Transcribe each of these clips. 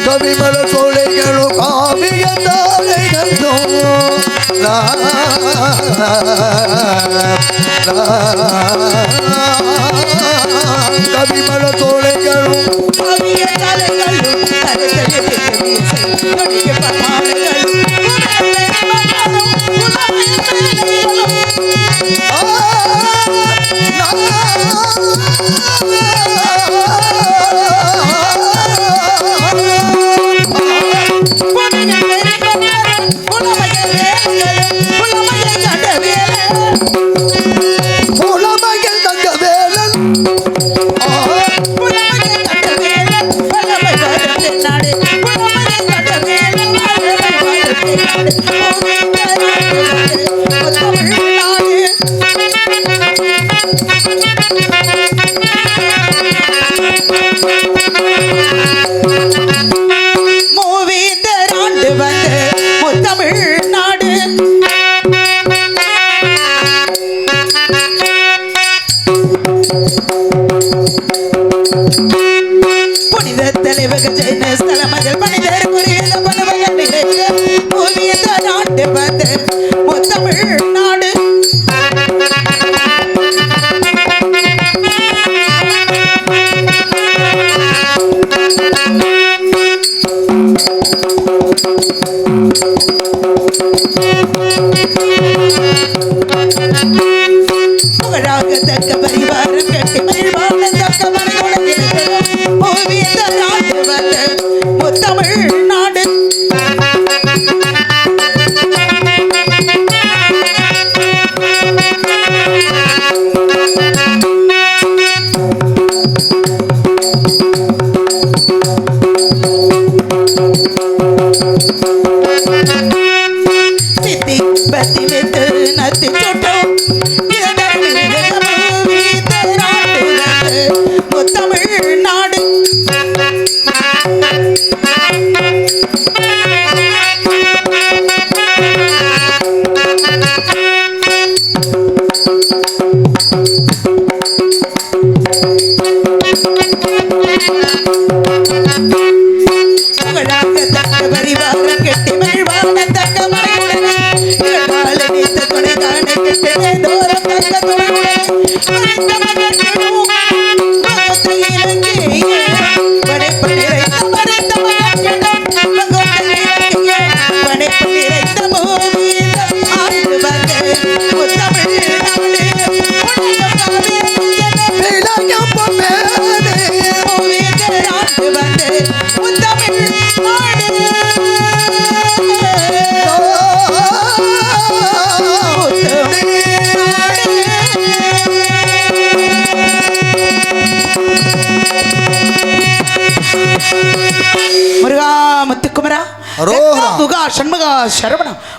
கவிமல சோலைகளும் காவிய தாரைகளும் கவிமல சோலைகளும் காவிய தாரைகளும்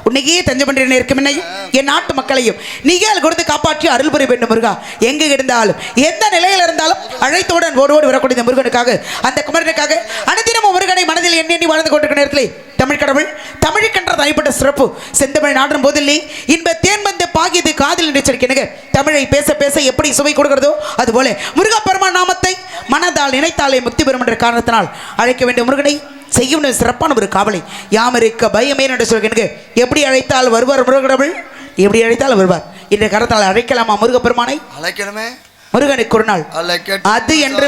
உன்னையே தஞ்சமன்றில் இருக்கும் என்னையும் என் நாட்டு மக்களையும் நீங்கள் கொடுத்து காப்பாற்றி அருள் புரிய வேண்டும் முருகா. எங்கு இருந்தாலும் எந்த நிலையில் இருந்தாலும் அழைத்தவுடன் ஓடோடு வரக்கூடிய இந்த முருகனுக்காக அந்த குமரனுக்காக அனுதினமும் முருகனை மனதில் எண்ணி வாழ்ந்து கொண்டிருக்கிற நேரத்தில் தமிழ் கடவுள் தமிழுக்கென்ற தனிப்பட்ட சிறப்பு செந்தமிழ் நாடும் போதில்லை இன்ப தேன் வந்து பாகியது காதில் நினைச்சிருக்கேனுங்க. தமிழை பேச பேச எப்படி சுவை கொடுக்கிறதோ அதுபோல முருகா பெருமான் நாமத்தை மனதால் நினைத்தாலே முக்தி பெறும் என்ற காரணத்தினால் அழைக்க வேண்டிய முருகனை செய்யும் சிறப்பான ஒரு காவலை யாம் இருக்க பயமே என்று சொல்கிறேன். எப்படி அழைத்தால் வருவார் முருகடவுள், எப்படி அழைத்தால் வருவார். இந்த கரத்தால் அழைக்கலாமா முருகப்பெருமானை? அழைக்கணுமே. முருகனுக்கு ஒரு நாள் அது என்று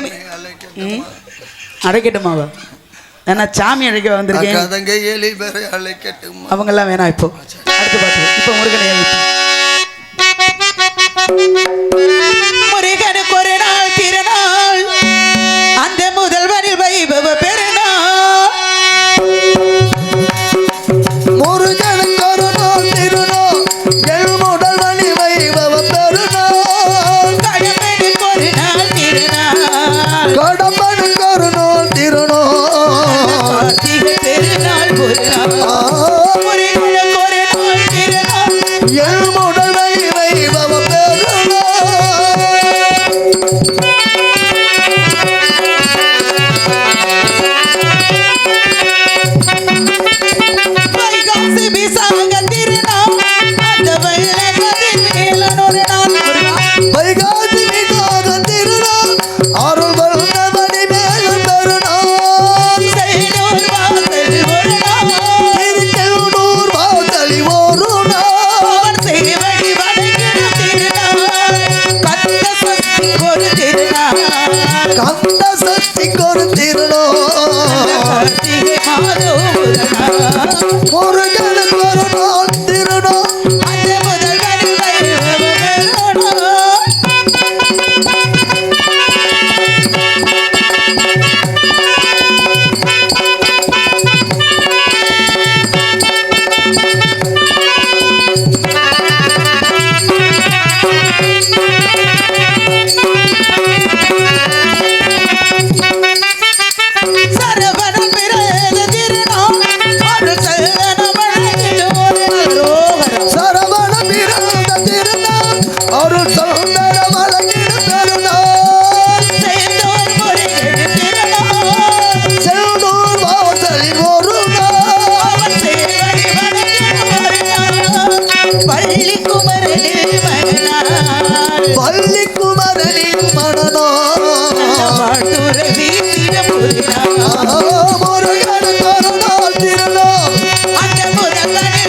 அழைக்கட்டுமா? ஏன்னா சாமி அழைக்க வந்திருக்கேன். அவங்க எல்லாம் வேணாம். இப்போ அடுத்து பார்த்து இப்போ முருகனை முருகனுக்கு ஒரு நாள் திருநாள் அந்த முதல்வரில் வைபவ பெருநாள் ஒரு நாள்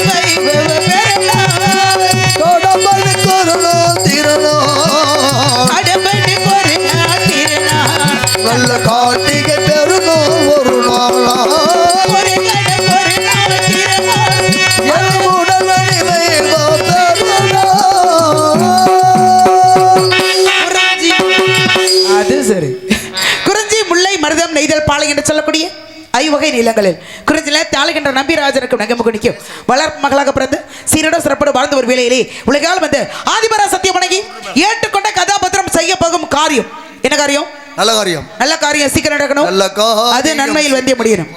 வைபவ பெறலாம் கடம்பனுக்கு ஒரு நாள் திருநாள் அடம்படி ஒரு நாள் திருநாள் நல்ல கார்த்திகை பெருநாள் ஒரு நாளா ஒரு கணம் ஒரு நாள் திருநாள் என் உடல் வைபவ பெருநாள். குறிஞ்சி அது சரி குறிஞ்சி முல்லை மருதம் நெய்தல் பாலை என்று சொல்லக்கூடிய ஐவகை நிலங்களில் குறிஞ்சில தாளுகின்ற நம்பிராஜனுக்கும் நகமுகனிக்கும் வளர்ப்பு மகளாக பிறந்து சீரோட சிறப்போடு வாழ்ந்த ஒரு வேளையிலே உலகால் வந்து ஆதிபரா சத்தியம் வணங்கி ஏற்றுக்கொண்ட கதாபாத்திரம் செய்ய போகும் காரியம் என்ன காரியம் நல்ல காரியம் நல்ல காரியம் சீக்கிரம் நடக்கணும் நல்ல அது நன்மையில் வந்தே முடியணும்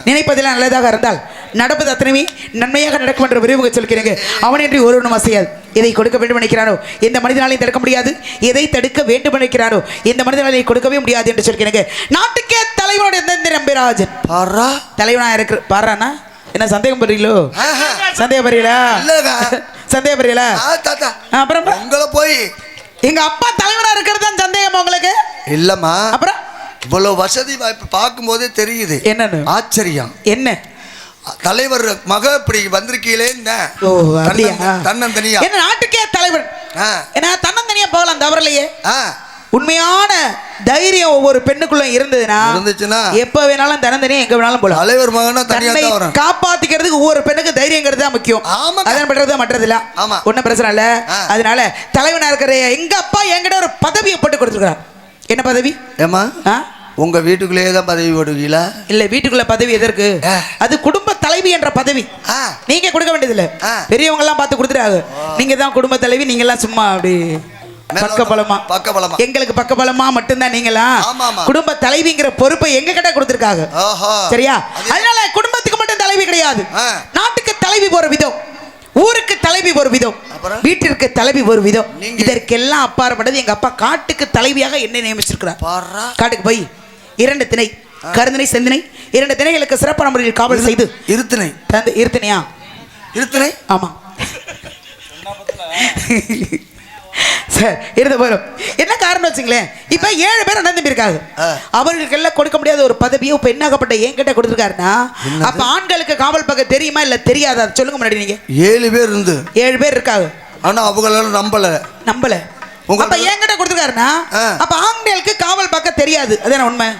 நினைப்பதெல்லாம் நல்லதாக இருந்தால் நடப்பது அத்தனையுமே நன்மையாக நடக்கும் என்ற விரிவுக சொல்கிறேங்க அவனின்றி ஒருவனும் அசையாது எதை கொடுக்க வேண்டும் நினைக்கிறானோ எந்த மனிதனாலையும் தடுக்க முடியாது எதை தடுக்க வேண்டும் நினைக்கிறானோ எந்த மனிதனாலையும் கொடுக்கவே முடியாது என்று சொல்கிறேங்க நாட்டுக்கே தலைவனோட எந்த நம்பிராஜன் தலைவனா இருக்கு பாடுறானா என்ன சந்தேகம் பண்றீங்களோ சந்தேகம் பண்றீங்களா சந்தேகம் பண்றீங்களா அப்புறம் உங்களை போய் எங்க அப்பா தலைவரா இருக்கிறது தான் சந்தேகம் உங்களுக்கு இல்லம்மா அப்புறம் இவ்வளவு வசதி வாய்ப்பு பார்க்கும் போதே தெரியுது என்னன்னு ஆச்சரியம் என்ன தலைவர் மக இப்படி வந்திருக்கீங்களே ஓ அப்படியா தன்னந்தனியா என்ன நாட்டுக்கே தலைவர் ஏன்னா தன்னந்தனியா போகலாம் தவறலையே உண்மையான தைரியம் ஒவ்வொரு பெண்ணுக்குள்ள இருந்துச்சுன்னா எப்ப வேணாலும் தன்னந்தனியா எங்க வேணாலும் போலாம் தலைவர் மகனா தனியா தான் வரும் காப்பாத்திக்கிறதுக்கு ஒவ்வொரு பெண்ணுக்கு தைரியங்கிறது தான் முக்கியம் அதான் பண்றது மற்றது இல்ல ஒன்னும் பிரச்சனை இல்ல அதனால தலைவனா இருக்கிற எங்க அப்பா என்கிட்ட ஒரு பதவியை போட்டு கொடுத்துருக்காரு என்ன பதவி ஏமா உங்க வீட்டுக்குள்ளேயே தான் பதவி போடுவீங்களா இல்ல வீட்டுக்குள்ள பதவி எதற்கு அது குடும்ப தலைவி என்ற பதவி நீங்க கொடுக்க வேண்டியது இல்ல பெரியவங்க எல்லாம் பார்த்து கொடுத்துறாங்க நீங்க தான் குடும்ப தலைவி நீங்க எல்லாம் சும்மா அப்படி பக்கபலமா எங்களுக்கு பக்கபலமா மட்டும்தான் நீங்களா குடும்ப தலைவிங்கிற பொறுப்பை எங்க கிட்ட கொடுத்திருக்காங்க சரியா அதனால குடும்பத்துக்கு மட்டும் தலைவி கிடையாது நாட்டுக்கு தலைவி போற விதம் ஊருக்கு தலைவி ஒரு விதம் வீட்டிற்கு தலைவி ஒரு விதம் இதற்கெல்லாம் அப்பாற்பட்டது எங்க அப்பா காட்டுக்கு தலைவியாக என்ன நியமிச்சிருக்கிறார் காட்டுக்கு போய் 2 திணை கருந்தினை செந்தினை 2 திணைகளுக்கு சிறப்பான முறையில் காவல் செய்து இருத்தினையா ஆமா சார் இருந்த போதும் என்ன காரணம் வச்சுங்களேன் இப்ப 7 பேர் அண்ணன் தம்பி இருக்காங்க அவர்களுக்கு எல்லாம் கொடுக்க முடியாத ஒரு பதவியோ பெண்ணாகப்பட்ட என்கிட்ட கொடுத்துருக்காருன்னா அப்ப ஆண்களுக்கு காவல் பக்கம் தெரியுமா இல்ல தெரியாதா சொல்லுங்க முன்னாடி நீங்க 7 பேர் இருக்காங்க ஆனா அவங்களால நம்பல அப்ப என்கிட்ட கொடுத்துருக்காருன்னா அப்ப ஆண்களுக்கு காவல் பக்கம் தெரியாது அதான உண்மை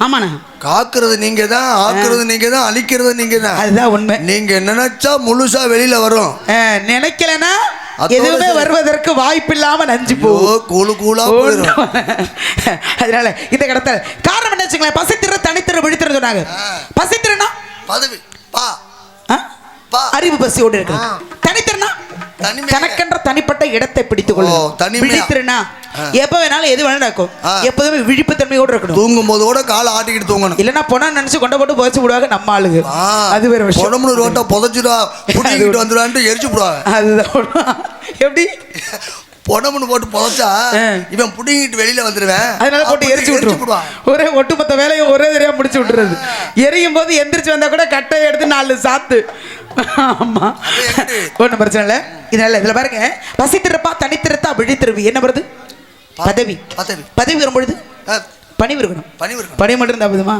ஆமாண்ணா காக்குறது நீங்க தான் ஆக்குறது நீங்க தான் அழிக்கிறது நீங்க தான் அதுதான் உண்மை நீங்க நினைச்சா முழுசா வெளியில வரும் நினைக்கலன்னா எதுவுமே வருவதற்கு வாய்ப்பில்லாம நஞ்சு கூலா அதனால இந்த கடத்தல் காரணம் என்ன வச்சுங்களேன் பசித்திர தனித்திர விழித்திர சொன்னாங்க பசித்திரனா பதவி அறிவு பசியோடு இருக்கு தனித்திரனா தனக்கென்ற தனிப்பட்ட இடத்தை பிடித்துக் கொள்ளும் விழித்திரனா எப்ப வேணாலும் எது வேணாலும் நடக்கும் எப்போதுமே விழிப்பு தன்மையோடு இருக்கணும் தூங்கும் போது கூட காலை ஆட்டிக்கிட்டு தூங்கணும் இல்லைன்னா பொண்ணா நினைச்சு கொண்ட போட்டு புதைச்சு விடுவாங்க நம்ம ஆளுங்க அது வேற விஷயம் ரோட்டை புதைச்சிடா வந்துடுவான்ட்டு எரிச்சு விடுவாங்க அதுதான் எப்படி பொணம்னு போட்டு புதைச்சா இவன் புடிங்கிட்டு வெளியில வந்துடுவேன் அதனால போட்டு எரிச்சு விட்டுருவான் ஒரே ஒட்டுமொத்த வேலையும் ஒரே தெரியாம முடிச்சு விட்டுறது எரியும் போது எந்திரிச்சு வந்தா கூட கட்டையை எடுத்து 4 சாத்து ஆமா ஒன்றும் பிரச்சனை இல்லை இதனால இதுல பாருங்க பசித்திருப்பா தனித்திருத்தா விழித்திருவி என்ன வருது பதவி வரும்பொழுது பணிவு இருக்கணும் பணி மட்டும் இருந்தா போதுமா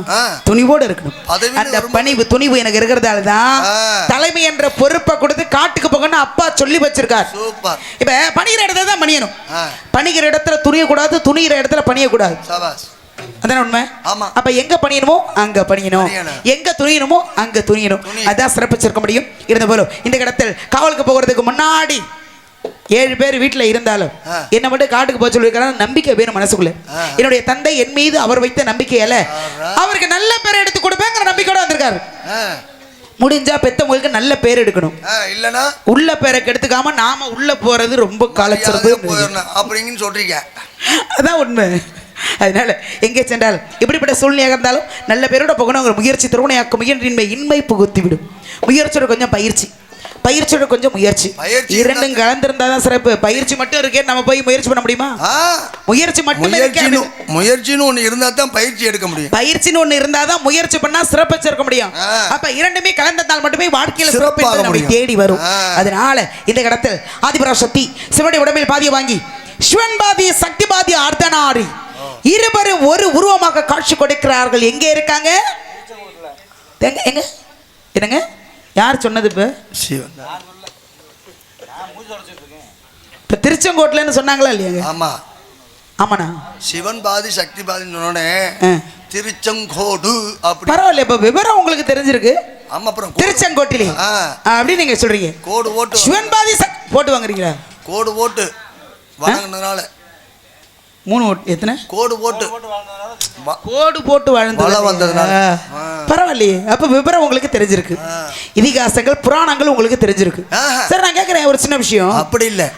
துணிவோடு இருக்கணும் அந்த பணிவு துணிவு எனக்கு இருக்கிறதால தான் தலைமை என்ற பொறுப்பை கொடுத்து காட்டுக்கு போகணும்னு அப்பா சொல்லி வச்சிருக்காரு இப்ப பணிகிற இடத்துல தான் பணியணும் பணிகிற இடத்துல துணியக்கூடாது துணிகிற இடத்துல பணியக்கூடாது அதான உண்மை அப்ப எங்க பணியணுமோ அங்க பணியணும் எங்க துணியணுமோ அங்க துணியணும் அதான் சிறப்பிச்சிருக்க முடியும் இருந்த போலும் இந்த இடத்தில் காவலுக்கு போகிறதுக்கு முன்னாடி 7 பேர் வீட்டுல இருந்தாலும் என்ன மட்டும் காட்டுக்கு போக சொல்லிருக்காரு நம்பிக்கை வேணும் மனசுக்குள்ள என்னுடைய தந்தை என் மீது அவர் வைத்த நம்பிக்கையால அவருக்கு நல்ல பேர் எடுத்து கொடுப்பேங்கிற நம்பிக்கையோட வந்திருக்காரு முடிஞ்சா பெத்தவங்களுக்கு நல்ல பேர் எடுக்கணும் இல்லனா உள்ள பேரை கெடுத்துக்காம நாம உள்ள போறது ரொம்ப காலச்சிறப்பு அப்படிங்கன்னு சொல்றீங்க அதான் உண்மை அதனால எங்கே சென்றால் எப்படிப்பட்ட சூழ்நிலையாக இருந்தாலும் நல்ல பேரோட போகணுங்கிற முயற்சி திருவனையாக்கும் முயன்றின்மை இன்மை புகுத்தி விடும் முயற்சியோட கொஞ்சம் பயிற்சியோட கொஞ்சம் முயற்சி இரண்டும் கலந்திருந்தாதான் சிறப்பு பயிற்சி மட்டும் இருக்கே நம்ம போய் முயற்சி பண்ண முடியுமா முயற்சி மட்டும் முயற்சின்னு ஒண்ணு இருந்தா தான் பயிற்சி எடுக்க முடியும் பயிற்சின்னு ஒண்ணு இருந்தா தான் முயற்சி பண்ணா சிறப்பு சேர்க்க முடியும் அப்ப இரண்டுமே கலந்ததால் மட்டுமே வாழ்க்கையில சிறப்பு நம்மை தேடி வரும் அதனால இந்த இடத்தில் ஆதிபராசக்தி சிவனுடைய உடம்பில் பாதியை வாங்கி சிவன் பாதிய சக்தி பாதிய அர்த்தநாரி இருவரும் ஒரு உருவமாக காட்சி கொடுக்கிறார்கள் எங்கே இருக்காங்க எங்க என்னங்க யார் சொன்னது இப்போ? சிவன். இப்போ திருச்செங்கோட்டில்னு சொன்னாங்களா இல்லையாங்க? ஆமா ஆமாண்ணா. சிவன் பாதி சக்தி பாதின்னு சொன்னோடனே திருச்செங்கோடு அப்படி. பரவாயில்ல, இப்போ விவரம் உங்களுக்கு தெரிஞ்சிருக்கு. ஆமா, அப்புறம் திருச்செங்கோட்டிலே அப்படி நீங்க சொல்றீங்க. கோடு ஓட்டு சிவன் பாதி போட்டு வாங்குறீங்களா? கோடு ஓட்டு வணங்கினதுனால 3 ஓட்டு எத்தனை கோடு ஓட்டு கோடு போட்டு வாழ்ந்ததுனால பரவாயில்லையே. அப்ப விவரம் உங்களுக்கு தெரிஞ்சிருக்கு, இதிகாசங்கள் புராணங்கள் உங்களுக்கு தெரிஞ்சிருக்கு. சார் நான் கேட்கிறேன் ஒரு சின்ன விஷயம். அப்படி இல்லை,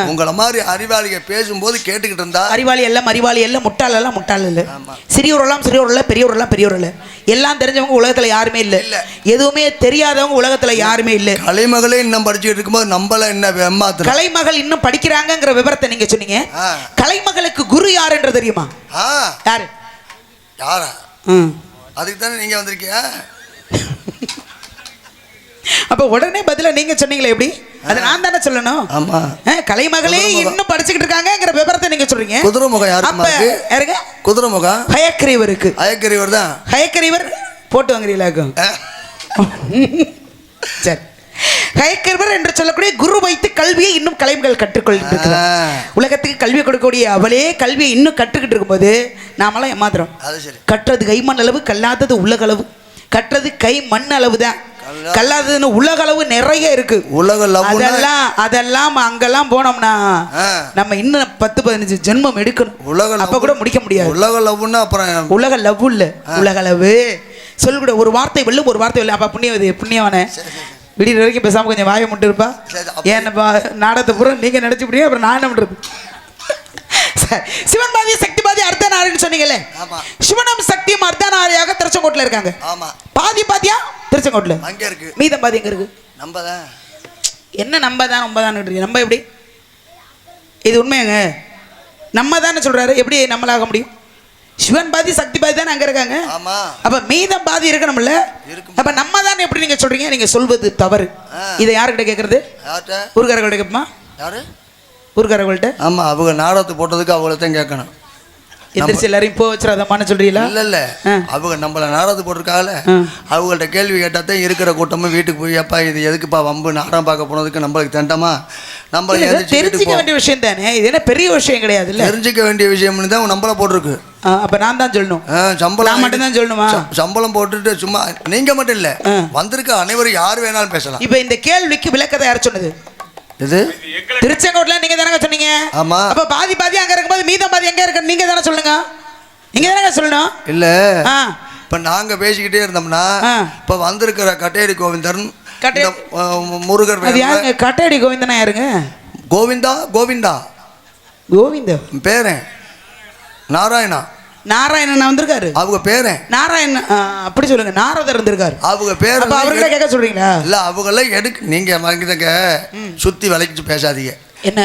உங்களை மாதிரி அறிவாளிக பேசும்போது கேட்டுக்கிட்டு இருந்தா. அறிவாளி எல்லாம் முட்டாள் எல்லாம் முட்டாள் இல்லை, சிறியோர் இல்ல பெரியோர் இல்ல, எல்லாம் தெரிஞ்சவங்க உலகத்துல யாருமே இல்லை, எதுவுமே தெரியாதவங்க உலகத்துல யாருமே இல்லை. கலைமகளே இன்னும் படிச்சுட்டு இருக்கும்போது நம்மள என்ன ஏமாத்து. கலைமகள் இன்னும் படிக்கிறாங்கிற விவரத்தை நீங்க சொன்னீங்க. கலைமகளுக்கு குரு யார் என்று தெரியுமா? யாரு? யாரா? அதுக்கு தானே நீங்க வந்திருக்கீங்க. அப்ப உடனே பதில நீங்க சொன்னீங்களே, எப்படி? அது நான் தானே சொல்லணும். ஆமா, கலைமகளே இன்னும் படிச்சுக்கிட்டு இருக்காங்கங்கிற விவரத்தை நீங்க சொல்றீங்க. குதிரைமுகம் யாருக்கு? குதிரைமுகம் ஹயக்கிரீவருக்கு. ஹயக்கிரீவர் தான். ஹயக்கிரீவர் போட்டு வாங்குறீங்களாக்கும். சரி, ஹயக்கிரீவர் என்று சொல்லக்கூடிய குரு வைத்து கல்வியை இன்னும் கலைமகள் கற்றுக்கொள்கிட்டு உலகத்துக்கு கல்வி கொடுக்கக்கூடிய அவளே கல்வியை இன்னும் கற்றுக்கிட்டு இருக்கும்போது நாமெல்லாம் ஏமாத்துறோம். கற்றது கை மண் அளவு, கல்லாதது உலக அளவு. கற்றது கை மண் அளவு தான், கல்லாததுன்னு உலக அளவு நிறைய இருக்கு. அதெல்லாம் அங்கெல்லாம் போனோம்னா நம்ம இன்னும் 10-15 ஜென்மம் எடுக்கணும். அப்ப கூட முடிக்க முடியாது. உலக லவ்னா அப்புறம் உலக லவ் இல்ல, உலக அளவு சொல்லக்கூட. ஒரு வார்த்தை வெல்லும், ஒரு வார்த்தை வெல்லும். அப்ப புண்ணியவனே விடிய வரைக்கும் பேசாம கொஞ்சம் வாயை மட்டும் இருப்பா. ஏன்னப்பா நாடகத்தை பூரா நீங்க நினைச்சு முடியும், அப்புறம் நான் என்ன பண்றது? சிவன் பாதி சக்தி பாதி அர்த்தநாரின்னு சொன்னீங்கல்ல, சிவனும் சக்தியும் அர்த்தநாரியாக திருச்செங்கோட்டில் இருக்காங்க. பாதி பாதியா திருச்செங்கோட்டில் அங்க இருக்கு, மீதம் பாதி எங்க இருக்கு? நம்பதான். என்ன நம்பதான் நம்ப எப்படி? இது உண்மையாங்க? நம்ம தானே சொல்றாரு, எப்படி நம்மளாக முடியும்? சிவன் பாதி சக்தி பாதி தானே அங்க இருக்காங்க. அப்ப மீதம் பாதி இருக்கணும்ல. அப்ப நம்ம தானே எப்படி நீங்க சொல்றீங்க? நீங்க சொல்வது தவறு. இதை யாருக்கிட்ட கேட்கறது? ஊர்காரர்கள்ட்ட கேட்போமா? யாரு ஊர்காரர்கள்ட்ட? ஆமா, அவங்க நாடகத்தை போட்டதுக்கு அவங்கள தான் கேட்கணும். எந்திரிச்சு எல்லாரையும் இப்போ வச்சிடாதமான்னு சொல்றீங்களா? இல்ல, அவங்க நம்மள நாடகத்தை போட்டிருக்காங்கல்ல, அவங்கள்ட்ட கேள்வி கேட்டா தான் இருக்கிற கூட்டமும் வீட்டுக்கு போய் அப்பா இது எதுக்குப்பா வம்பு, நாடகம் பார்க்க போனதுக்கு நம்மளுக்கு தண்டமா? நம்ம தெரிஞ்சுக்க வேண்டிய விஷயம் தானே, இது என்ன பெரிய விஷயம் கிடையாது. தெரிஞ்சுக்க வேண்டிய விஷயம்னு தான் நம்மள போட்டிருக்கு. அப்ப நான் தான் சொல்லணும், சம்பளம் மட்டும் தான் சொல்லணுமா? சம்பளம் போட்டுட்டு சும்மா நீங்க மட்டும் இல்ல, வந்திருக்க அனைவரும் யார் வேணாலும் பேசலாம். இப்ப இந்த கேள்விக்கு விளக்கத்தை யார் சொன்னது? இது திருச்செங்கோட்ல நீங்க தானங்க சொன்னீங்க. ஆமா, அப்ப பாதி பாதி அங்க இருக்கும்போது மீதம் பாதி எங்க இருக்கு? நீங்க தானே சொல்லுங்க, நீங்க தானே சொல்லணும். இல்ல, இப்ப நாங்க பேசிக்கிட்டே இருந்தோம்னா இப்ப வந்திருக்கிற கட்டேரி கோவிந்தன், முருகர். கட்டேரி கோவிந்தனா யாருங்க? கோவிந்தா பேரன் நாராயணன் வந்திருக்காரு. அவங்க பேரன் நாராயணன். அப்படி சொல்லுங்க, நாரதர் இருந்திருக்காரு. அவங்க பேர் அவர்கிட்ட கேட்க சொல்றீங்களா? இல்ல, அவங்கெல்லாம் எடுக்க நீங்க வாங்கிட்டங்க, சுத்தி வளைச்சு பேசாதீங்க. என்ன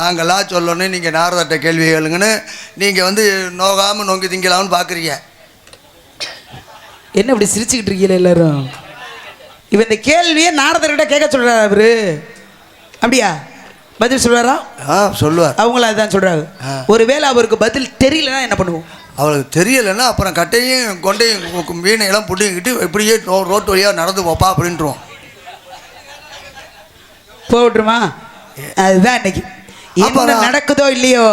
நாங்களா சொல்லணும், நீங்க நாரதர்கிட்ட கேள்வி கேளுங்கன்னு நீங்க நோகாம நோங்கி திங்கலாம்னு பாக்குறீங்க. என்ன இப்படி சிரிச்சுக்கிட்டு இருக்கீங்க எல்லாரும்? இவன் இந்த கேள்வியை நாரதர்கிட்ட கேட்க சொல்றாரு அவரு. அப்படியா? பதில் சொல்வாரா? சொல்லுவார். அவங்கள அதுதான் சொல்றாங்க. ஒருவேளை அவருக்கு பதில் தெரியலன்னா என்ன பண்ணுவோம்? அவளுக்கு தெரியலன்னா அப்புறம் கட்டையும் கொண்டையும் வீணையெல்லாம் புட்டிக்கிட்டு இப்படியே ரோட்டு வழியா நடந்து போப்பா அப்படின்றோம். போட்டுருமா? அதுதான் இன்னைக்கு என்ன நடக்குதோ இல்லையோ.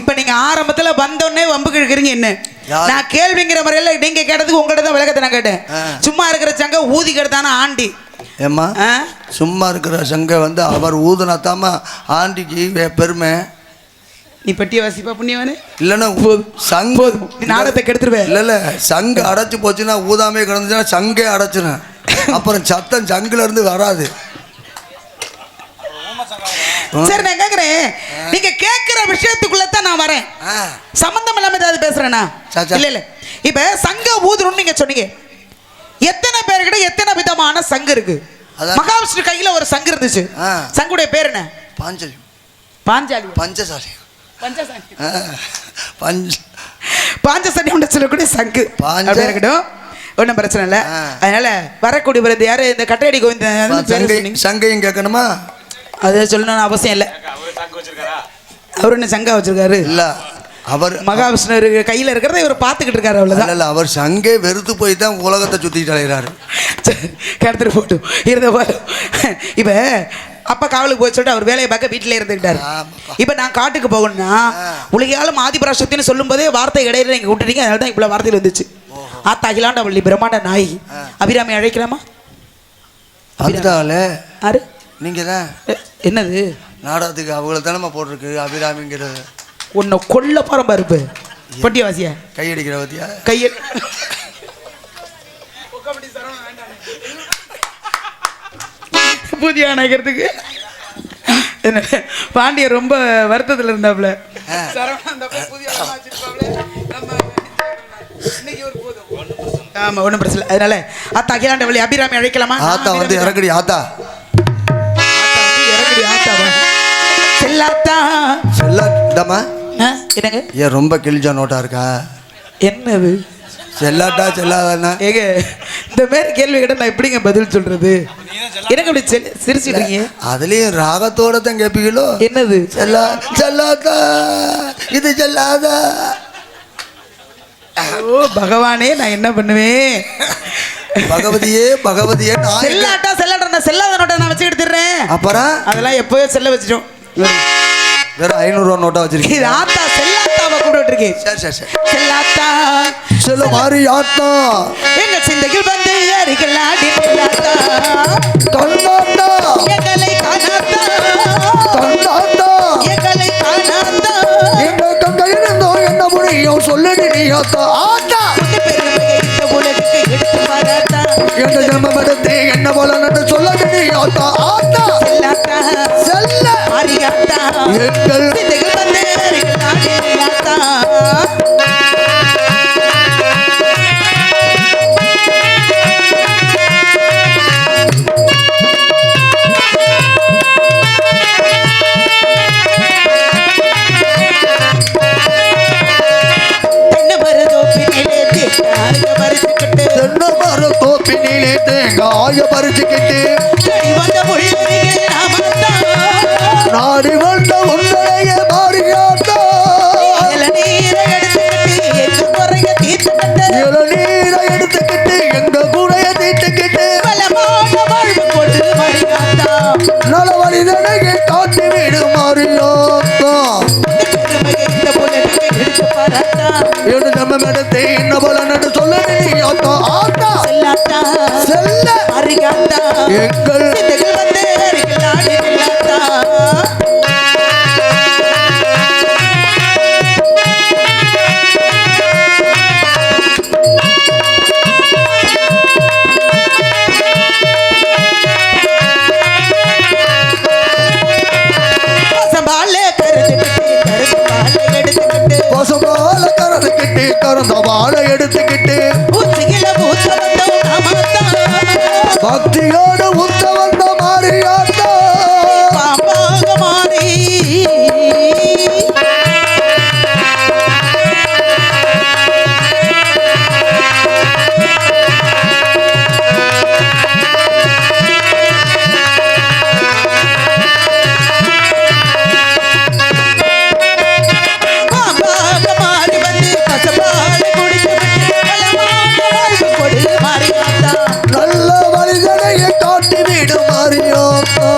இப்ப நீங்க ஆரம்பத்துல வந்தோடனே வம்புக்கு இருக்கிறீங்க. என்ன நான் கேள்விங்கிற முறையில நீங்க கேட்டதுக்கு உங்கள்கிட்ட தான் விளக்கத்தை நான் கேட்டேன். சும்மா இருக்கிற சங்க ஊதி கெடுத்தானா ஆண்டி? ஏம்மா, சும்மா இருக்கிற சங்க அவர் ஊதுனாத்தாம ஆண்டிக்கு பெருமை. நீ பட்டிய வாசிப்பா புண்ணியவனே? இல்லைன்னா சங்கு நாடகத்தை கெடுத்துருவேன். இல்ல, சங்கு அடைச்சு போச்சுன்னா ஊதாமே கிடந்துச்சுன்னா சங்கே அடைச்சிடும். அப்புறம் சத்தம் சங்குல இருந்து வராது. சரி, நான் கேக்குறேன், நீங்க கேட்கிற விஷயத்துக்குள்ளதான் நான் வரேன். சம்பந்தம் இல்லாம ஏதாவது பேசுறேனா? இல்ல. இப்ப சங்க ஊதுறோம்னு நீங்க சொன்னீங்க. எத்தனை பேர்கிட்ட எத்தனை விதமான சங்கு இருக்கு? மகாவிஷ்ணு கையில ஒரு சங்கு இருந்துச்சு. சங்குடைய பேர் என்ன? பாஞ்சசாலி சொல்லக்கூடிய சங்கு இருக்கட்டும், ஒன்றும் பிரச்சனை இல்லை. அதனால வரக்கூடிய பிறகு யாரு இந்த கட்டையடி கோவிந்தன் சங்கையும் கேட்கணுமா? அதை சொல்லணும்னு அவசியம் இல்லை. அவரு என்ன சங்கா வச்சிருக்காரு? இல்ல, அவர் மகாவிஷ்ணு கையில் இருக்கிறத இவர் பார்த்துக்கிட்டு இருக்காரு, அவ்வளோதான். இல்ல அவர் சங்கே வெறுத்து போய் தான் உலகத்தை சுத்திட்டு அலைகிறாரு. கடத்துட்டு போட்டு இருந்த போது இப்போ அப்பா காவலுக்கு போய் சொல்லிட்டு அவர் வேலையை பார்க்க வீட்டிலே இருந்துக்கிட்டாரு. இப்போ நான் காட்டுக்கு போகணும்னா உலகாலும் ஆதிபராசக்தின்னு சொல்லும் போதே வார்த்தை இடையில நீங்கள் விட்டுட்டீங்க, அதனால தான் இவ்வளோ வார்த்தையில் வந்துச்சு. ஆத்தா அகிலாண்டவள்ளி பிரம்மாண்ட நாயகி அபிராமி அழைக்கலாமா? அதுதால யாரு நீங்க தான் என்னது நாடகத்துக்கு அவங்கள தானே போட்டிருக்கு அபிராமிங்கிறது. உன்னை கொல்ல போகிறோம் பாருப்பு பொட்டிய வாசியா கையடிக்கிற பத்தியா கையில் பூஜை அணைக்கிறதுக்கு என்ன பாண்டியன் ரொம்ப வருத்தத்தில் இருந்தாப்புல. ஆமா ஒன்றும் பிரச்சனை. அதனால ஆத்தா அகிலாண்டவள்ளி அபிராமி அழைக்கலாமா? ஆத்தா வந்து இறக்கடி. ஆத்தா இறக்கடி. ஆத்தாவா செல்லாத்தா செல்லாட்டாமா? என்னங்க ஏன் ரொம்ப கிழிஞ்சா நோட்டா இருக்கா? என்னது செல்லாட்டா செல்லாதானா? ஏங்க இந்த மாதிரி கேள்வி கேட்ட நான் எப்படிங்க பதில் சொல்றது? எனக்கு அப்படி சிரிச்சுட்டீங்க. அதுலயும் ராகத்தோட தான் கேட்பீங்களோ? என்னது செல்லா செல்லாதா இது செல்லாதா? ஓ பகவானே, நான் என்ன பண்ணுவேன்? பகவதியே பகவதியே. செல்லாட்டா செல்லாட்டா நான் செல்லாத நோட்டை நான் வச்சு எடுத்துடுறேன். அப்புறம் அதெல்லாம் எப்போயோ செல்ல வச்சிட்டோம். வெறும் 500 ரூபா நோட்டா வச்சிருக்கீங்க. ஆத்தா செல்லாத்தாவை கூப்பிட்டு இருக்கேன். சரி சரி சரி. செல்லாத்தா செல்ல மாறி ஆத்தா எங்க சிந்தையில் வந்து அருகலாடி செல்லாத்தா தொண்டாத்தா எங்களை காணாத்தா தொண்டாத்தா எங்களை காணாத்தா எங்க கங்கையிலிருந்தோ என்ன முடியும் சொல்லடி நீ ஆத்தா. ஆத்தா பெருமையை இந்த உலகுக்கு எடுத்து வராத்தா எங்க ஜென்மம் எடுத்து என்ன போல நட்டு சொல்லடி நீ ஆத்தா. ஆத்தா செல்லாத்தா செல்ல மாறியாத்தா எங்கள் சிந்தையில் வந்து அருகலாடி செல்லாத்தா. தோப்பினிலே தேங்காய பறிச்சுக்கிட்டு நாடி வந்த உன்னைய மாறியாத்தா. இளநீரை எடுத்துக்கிட்டு எங்க கூடைய தீட்டுக்கிட்டு நல வழிதனையை காட்டி விடு மாறியாத்தா. என்ன ஜென்மம் எடுத்து என்ன போல நட்டு சொல்லடி நீ ஆத்தா. ஆத்தா செல்ல எங்கள் பசுபால கறந்துக்கிட்டு கறந்த வாழை எடுத்துக்கிட்டு பக்தியோடு உத்த வந்த மாறியாத்தா. நல்ல வழிதனையை காட்டி விடு மாறியாத்தா.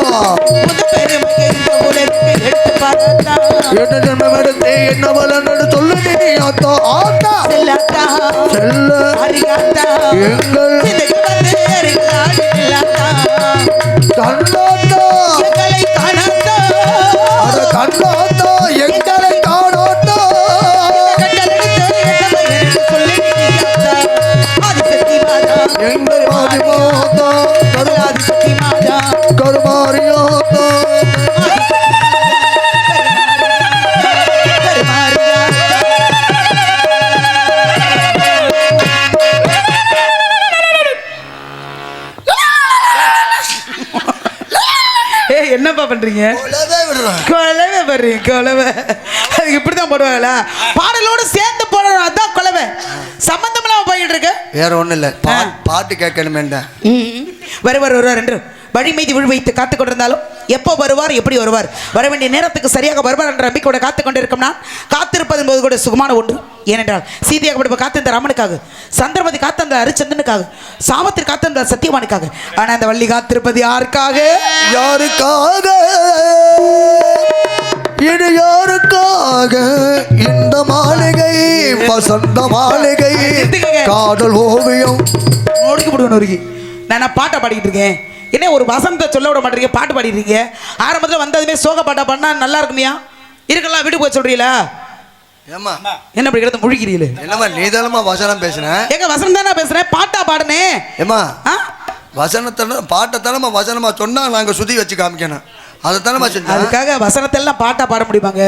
என்ன ஜென்மம் எடுத்து என்ன போல நட்டு சொல்லடி நீ ஆத்தா. ஆத்தா செல்ல எங்கள் கண்ணாத்தா அட கண்ணாத்தா எங்களை காணாத்தா. எங்கள் மாதா கருமாரியாத்தா. என்னப்பா பண்றீங்க? கொலவே விடுறேன். கொலவை பண்றீங்க. கொலவை அதுக்கு இப்படிதான் போடுவாங்களா? பாடலோடு சேர்ந்து போடணும், அதான் கொலவை. சம்பந்தம் இல்லாம போயிட்டு இருக்கு. வேற ஒண்ணும் இல்ல. பாட்டு கேட்கணுமேண்டா. வருவார் 2 வழிமீதி விழ் வைத்து காத்துக் கொண்டிருந்தாலும் எப்போ வருவார், எப்படி வருவார், வர வேண்டிய நேரத்துக்கு சரியாக வருவார் என்ற நம்பிக்கையோட காத்துக் கொண்டிருக்கும் நான் காத்திருப்பதன் போது கூட சுகமான ஒன்று. ஏனென்றால் சீதையாக காத்திருந்த ராமனுக்காக, சந்திரமதி காத்திருந்த ஹரிச்சந்திரனுக்காக, சாமத்தில் காத்திருந்த சத்தியவானுக்காக. ஆனா அந்த வள்ளி காத்திருப்பது யாருக்காக? யாருக்காக? இது யாருக்காக? இந்த மாளிகை வசந்த மாளிகை காதல் ஓவியம். நான் பாட்டை பாடிக்கிட்டு இருக்கேன். என்ன ஒரு வசந்த சொல்ல விட மாட்டீங்க, பாட்டு பாடிட்டு இருக்கீங்க. ஆரம்பத்தில் வந்ததுமே சோக பாட்டா பாடினா நல்லா இருக்குமியா? இருக்கலாம், வீட்டுக்கு போய் சொல்றீங்களா? ஏமா என்ன இப்படி கிடந்து முழிக்கிறீங்களே? என்னம்மா நீதானமா வசனம் பேசுனேன்? எங்க வசனம் தானே பேசுறேன், பாட்டா பாடுனே. ஏமா வசனத்தை பாட்டத்தானமா வசனமா சொன்னா நாங்க சுதி வச்சு காமிக்கணும். அதைத்தானமா செஞ்சோம். அதுக்காக வசனத்தை எல்லாம் பாட்டா பாட முடியுமாங்க?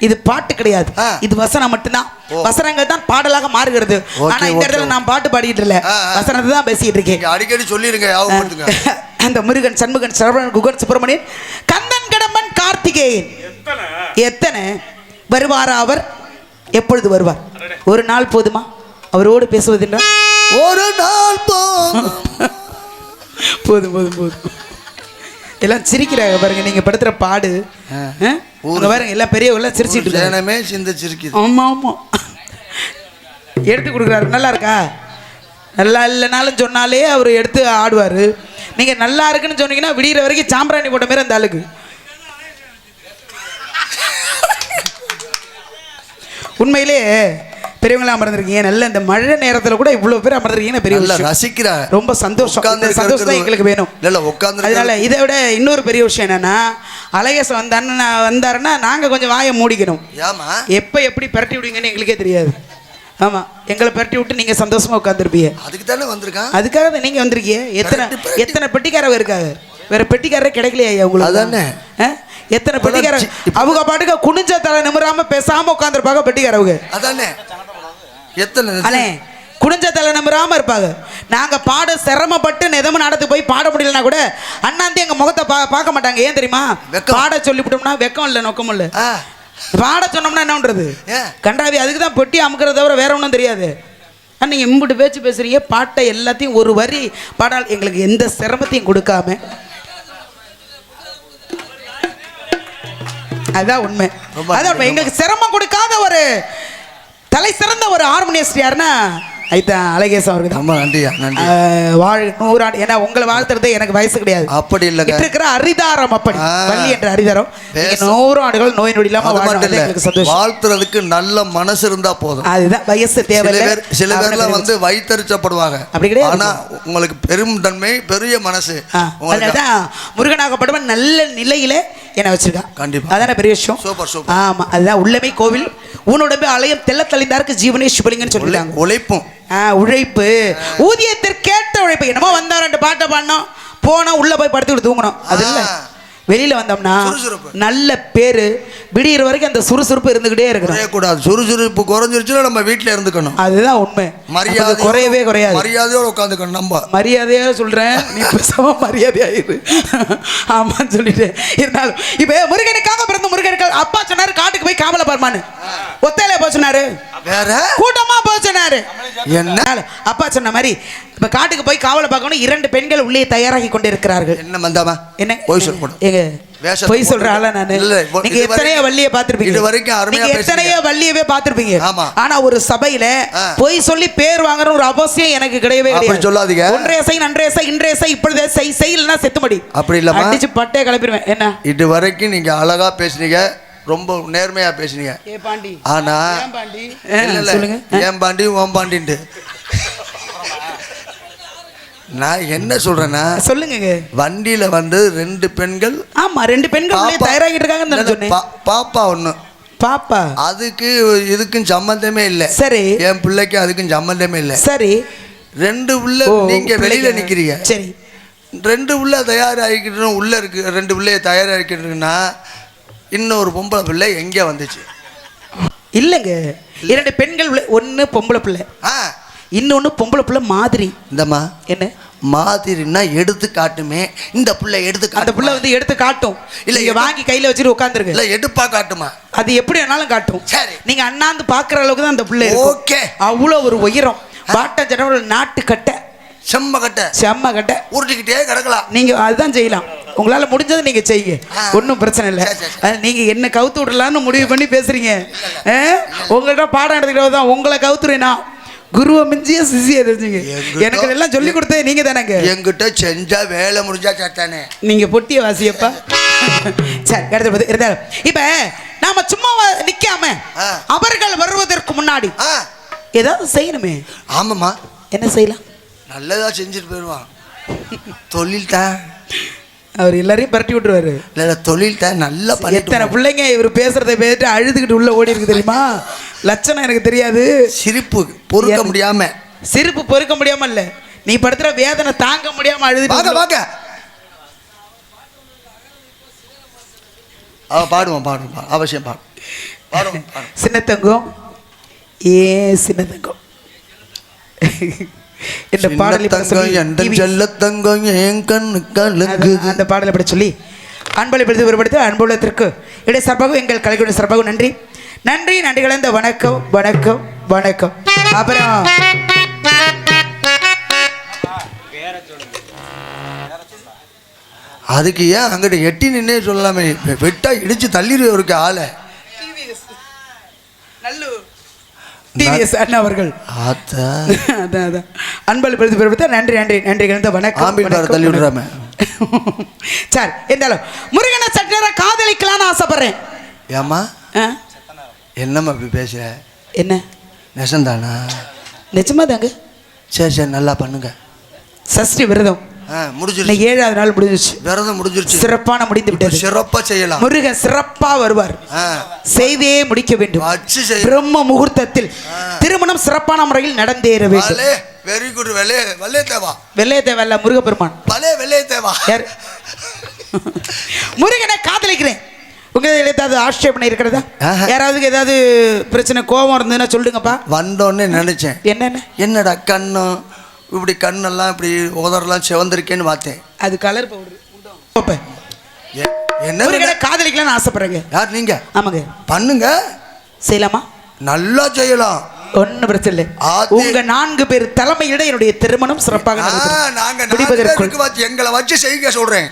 இது பாட்டு கிடையாது, இது வசனம் மட்டும்தான். வசனங்கள் தான் பாடலாக மாறுகிறது. ஆனா இந்த இடத்துல நான் பாட்டு பாடிட்டு இல்ல, வசனத்தை தான் பேசிட்டு இருக்கேன். அடிக்கடி சொல்லிருங்க. அந்த முருகன், சண்முகன், சரவணன், குகன், சுப்பிரமணியன், கந்தன், கடம்பன், கார்த்திகேயன் எத்தனை வருவாரா? அவர் எப்பொழுது வருவார்? ஒரு நாள் போதுமா அவரோடு பேசுவதென்றால்? ஒரு நாள் போதும் போதும் போதும். எல்லாம் சிரிக்கிறாங்க பாருங்க, நீங்க படுத்துற பாடு பாருங்க. எல்லாம் பெரியவங்க எல்லாம் சிரிச்சிட்டு. ஆமா ஆமா, எடுத்து கொடுக்குறாரு. நல்லா இருக்கா? நல்லா இல்லைனாலும் சொன்னாலே அவர் எடுத்து ஆடுவார். நீங்க நல்லா இருக்குன்னு சொன்னீங்கன்னா விடிகிற வரைக்கும் சாம்பிராணி போட்ட மாதிரி அந்த ஆளுக்கு. உண்மையிலே பெரியவங்களா அமர்ந்திருக்கீங்க. நல்ல இந்த மழை நேரத்தில் கூட இவ்வளவு பேர் அமர்ந்திருக்கீங்க. பெரிய விஷயம், ரசிக்கிறாங்க. ரொம்ப சந்தோஷம். இந்த சந்தோஷம் தான் எங்களுக்கு வேணும். அதனால இதை விட இன்னொரு பெரிய விஷயம் என்னன்னா, அழகேசன் வந்தாருன்னா நாங்க கொஞ்சம் வாயை மூடிக்கணும். எப்ப எப்படி பரட்டி விடுவீங்கன்னு எங்களுக்கே தெரியாது. ஆமா, எங்களை பரட்டி விட்டு நீங்க சந்தோஷமா உட்காந்துருப்பீங்க. அதுக்கு தானே வந்திருக்கான், அதுக்காக தான் நீங்க வந்திருக்கீங்க. எத்தனை பெட்டிக்காரங்க இருக்காங்க, வேற பெட்டிக்காரரே கிடைக்கலையா உங்களுக்கு? அதானே, எத்தனை பெட்டிக்காரங்க அவங்க பாட்டுக்கு குனிஞ்ச தலை நிமிராம பேசாம உட்காந்துருப்பாங்க பெட்டிக்காரவங்க. அதானே, எத்தனை குனிஞ்ச தலை நிமிராம இருப்பாங்க. நாங்க பாட சிரமப்பட்டு நெதம நாடத்துக்கு போய் பாட முடியலன்னா கூட அண்ணாந்தி எங்க முகத்தை பார்க்க மாட்டாங்க. ஏன் தெரியுமா? பாட சொல்லிவிட்டோம்னா வெக்கம் இல்லை, நோக்கம் இல்லை. பாட சொன்னோம்னா என்ன பண்றது? கண்டாவி. அதுக்கு தான் பெட்டி அமுக்கிறத தவிர வேற ஒன்றும் தெரியாது. நீங்க இம்பிட்டு பேச்சு பேசுறீங்க, பாட்டை எல்லாத்தையும் ஒரு வரி பாடால் எங்களுக்கு எந்த சிரமத்தையும் கொடுக்காம. அதான் உண்மை, அதான் உண்மை. எங்களுக்கு சிரமம் கொடுக்காத ஒரு தலை சிறந்த ஒரு ஹார்மோனியஸ்ட் யாருன்னா ஐத்தான் அழகேசன் அவருக்கு தான். நன்றியா, நன்றி. வாழ் 100 ஆண்டு. ஏன்னா உங்களை வாழ்த்துறது எனக்கு வயசு கிடையாது. அப்படி இல்லை, இருக்கிற அரிதாரம் அப்படி வள்ளி என்ற அரிதாரம் 100 ஆண்டுகள் நோய் நொடி இல்லாம வாழ்றது சந்தோஷம். வாழ்த்துறதுக்கு நல்ல மனசு இருந்தா போதும். அதுதான், வயசு தேவை. சில பேர்லாம் வந்து வயிற்றுச்சப்படுவாங்க, அப்படி கிடையாது. ஆனா உங்களுக்கு பெரும் தன்மை, பெரிய மனசு. அதனாலதான் முருகனாகப்பட்டவன் நல்ல நிலையில என்ன வச்சிருக்கான். கண்டிப்பா, அதான பெரிய விஷயம். Super super. ஆமா, அதுதான் உள்ளமே கோவில் உன்னுடம்பே ஆலயம் தெல்ல தெளிந்தாருக்கு ஜீவனே சிவலிங்கன்னு சொல்லிட்டாங்க. உழைப்பும் உழைப்பு, ஊதியத்திற்கேற்ற உழைப்பு. என்னமோ வந்தா 2 பாட்டை பாடினோம், போனோம், உள்ள போய் படுத்து தூங்கணும். அது இல்லை. வெளியில வந்தோம்னா நல்ல பேரு, விடிகிற வரைக்கும் அந்த சுறுசுறுப்பு இருந்துகிட்டே இருக்கணும். கூடாது. சுறுசுறுப்பு குறைஞ்சிருச்சுன்னா நம்ம வீட்டில் இருந்துக்கணும். அதுதான் உண்மை. மரியாதை குறையவே குறையாது. மரியாதையோட உட்காந்துக்கணும். நம்ம மரியாதையாக சொல்றேன், நீ பேசாம மரியாதையாயிரு. ஆமான்னு சொல்லிட்டு இருந்தாலும் இப்ப முருகனுக்காக பிறந்த முருகனுக்காக அப்பா சொன்னாரு காட்டுக்கு போய் காவலை பார்மான்னு. ஒத்தையில போய் சொன்னாரு, வேற கூட்டமா போய் சொன்னாரு. என்ன அப்பா சொன்ன மாதிரி இப்ப காட்டுக்கு போய் காவலை பார்க்கணும். 2 பெண்கள் உள்ளே தயாராகி கொண்டிருக்கிறார்கள். என்ன மந்தாமா, என்ன போய் சொல்லணும்? பொய் சொல்ற ஆளா நானு? நீங்க எத்தனையோ வள்ளியை பார்த்திருப்பீங்க, இது வரைக்கும் நீங்க எத்தனையோ வள்ளியவே பார்த்திருப்பீங்க. ஆனா ஒரு சபையில பொய் சொல்லி பேர் வாங்குற ஒரு அவசியம் எனக்கு கிடையவே கிடையாது. சொல்லாதீங்க. ஒன்றைய செய், நன்றைய செய், இன்றைய செய், இப்பொழுது செய், செய்யலன்னா செத்துமடி. அப்படி இல்ல, அடிச்சு பட்டே கிளப்பிடுவேன். என்ன இது வரைக்கும் நீங்க அழகா பேசுனீங்க, ரொம்ப நேர்மையா பேசுனீங்க. ஆனா சொல்லுங்க, ஏன் பாண்டி ஓம் பாண்டின்ட்டு நான் என்ன சொல்றேன்னா, சொல்லுங்க. வண்டியில வந்து 2 பெண்கள். ஆமா, 2 பெண்கள் தயாராகிட்டு இருக்காங்கன்னு சொன்னேன். பாப்பா ஒண்ணு. பாப்பா அதுக்கு இதுக்கும் சம்பந்தமே இல்லை. சரி, என் பிள்ளைக்கு அதுக்கும் சம்பந்தமே இல்லை. சரி, 2 உள்ள நீங்க வெளியில நிக்கிறீங்க. சரி, 2 உள்ள தயாராகிக்கிட்டு உள்ள இருக்கு. 2 பிள்ளைய தயாராகிக்கிட்டுன்னா இன்னொரு பொம்பளை பிள்ளை எங்கே வந்துச்சு? இல்லைங்க, 2 பெண்கள் உள்ள, 1 பொம்பளை பிள்ளை, இன்னொன்னு பொம்பளை பிள்ளை மாதிரி. இந்தம்மா என்ன மாதிரின்னா எடுத்து காட்டுமே. இந்த பிள்ளை எடுத்து, அந்த பிள்ளை வந்து எடுத்து காட்டும். இல்ல வாங்கி கையில வச்சுட்டு உட்காந்துருக்கு. இல்ல எடுப்பா காட்டுமா? அது எப்படி வேணாலும் காட்டும். சரி, நீங்க அண்ணாந்து பாக்குற அளவுக்கு தான் அந்த பிள்ளை. ஓகே, அவ்வளோ ஒரு உயரம். பாட்ட ஜனவரி நாட்டு கட்ட செம்ம கட்டை உருட்டிக்கிட்டே கிடக்கலாம். நீங்க அதுதான் செய்யலாம். உங்களால முடிஞ்சதை நீங்க செய்யுங்க, ஒன்றும் பிரச்சனை இல்லை. நீங்க என்ன கவுத்து விடலான்னு முடிவு பண்ணி பேசுறீங்க. உங்கள்கிட்ட பாடம் எடுத்துக்கிட்டது தான் உங்களை கவுத்துறேனா குருவை மிஞ்சிய சிசிய தெரிஞ்சுங்க. எனக்கு எல்லாம் சொல்லி கொடுத்தது நீங்க தானேங்க. என்கிட்ட செஞ்சா வேலை முடிஞ்சா சாத்தானே. நீங்க பொட்டிய வாசியப்பா. சரி எடுத்து இருந்தாலும் இப்ப நாம சும்மா நிக்காம அவர்கள் வருவதற்கு முன்னாடி ஏதாவது செய்யணுமே. ஆமாம்மா. என்ன செய்யலாம்? நல்லதா செஞ்சுட்டு போயிடுவான். தொழில் தான் அவர் எல்லாரையும் பரட்டி விட்டுருவாரு. இல்லை தொழில் தான் நல்லா பண்ணி. எத்தனை பிள்ளைங்க இவர் பேசுறதை பேசிட்டு அழுதுகிட்டு உள்ள ஓடி இருக்கு தெரியுமா? லட்சணம் எனக்கு தெரியாது. சிரிப்பு பொறுக்க முடியாம. சிரிப்பு பொறுக்க முடியாம இல்ல, நீ படுத்துற வேதனை தாங்க முடியாம அழுது. பாடுவோம் பாடுவோம் அவசியம் பாடுவோம். சின்ன தங்கம் சின்ன தங்கம் இந்த பாடலை அந்த பாடலை படி சொல்லி அன்பளை பிடித்து ஒருபடுத்த அன்புள்ளத்திற்கு இடை சார்பாக எங்கள் கலைக்குழு சார்பாக நன்றி நன்றி நன்றி கலந்த வணக்கம் வணக்கம் வணக்கம். அப்புறம் அதுக்கு ஏன் அங்கிட்ட எட்டி நின்னே சொல்லலாமே, வெட்டா இடிச்சு தள்ளிடுவருக்கு ஆளை. அவர்கள் அன்பளை பிடித்து நன்றி நன்றி நன்றி கலந்த வணக்கம் தள்ளி விடுறாம. சரி இருந்தாலும் முருகனை சற்று நேரம் காதலிக்கலாம்னு ஆசைப்படுறேன். ஏமா என்னம்மா இப்படி பேசுற? என்ன நெசந்தானா? நிஜமா தாங்க. சரி சரி நல்லா பண்ணுங்க. சஷ்டி விரதம் முடிஞ்சிருச்சு. 7வது நாள் முடிஞ்சிருச்சு. விரதம் முடிஞ்சிருச்சு. சிறப்பான முடிந்து விட்டது. சிறப்பா செய்யலாம். முருகன் சிறப்பா வருவார். செய்தே முடிக்க வேண்டும். பிரம்ம முகூர்த்தத்தில் திருமணம் சிறப்பான முறையில் நடந்தேற வேண்டும். Very good. வெள்ளைய தேவா. வெள்ளைய தேவா இல்ல முருகப்பெருமான். வெள்ளைய தேவா. முருகனை காதலிக்கிறேன். உங்க ஏதாவது ஆட்சேபனை இருக்கிறதா? யாராவது ஏதாவது பிரச்சனை கோபம் இருந்ததுன்னா சொல்லுங்கப்பா. வந்தோடனே நினைச்சேன் என்னடா கண்ணும் இப்படி கண்ணெல்லாம் இப்படி உதரெல்லாம் சிவந்திருக்கேன்னு பார்த்தேன். அது கலர் பவுடர். என்ன காதலிக்கலாம்னு ஆசைப்படுறீங்க? யார் நீங்க? ஆமாங்க. பண்ணுங்க. செய்யலாமா? நல்லா செய்யலாம். ஒன்னும் பிரச்சனை இல்லை. உங்க 4 பேர் தலைமையிட என்னுடைய திருமணம் சிறப்பாக எங்களை வச்சு செய்ய சொல்றேன்.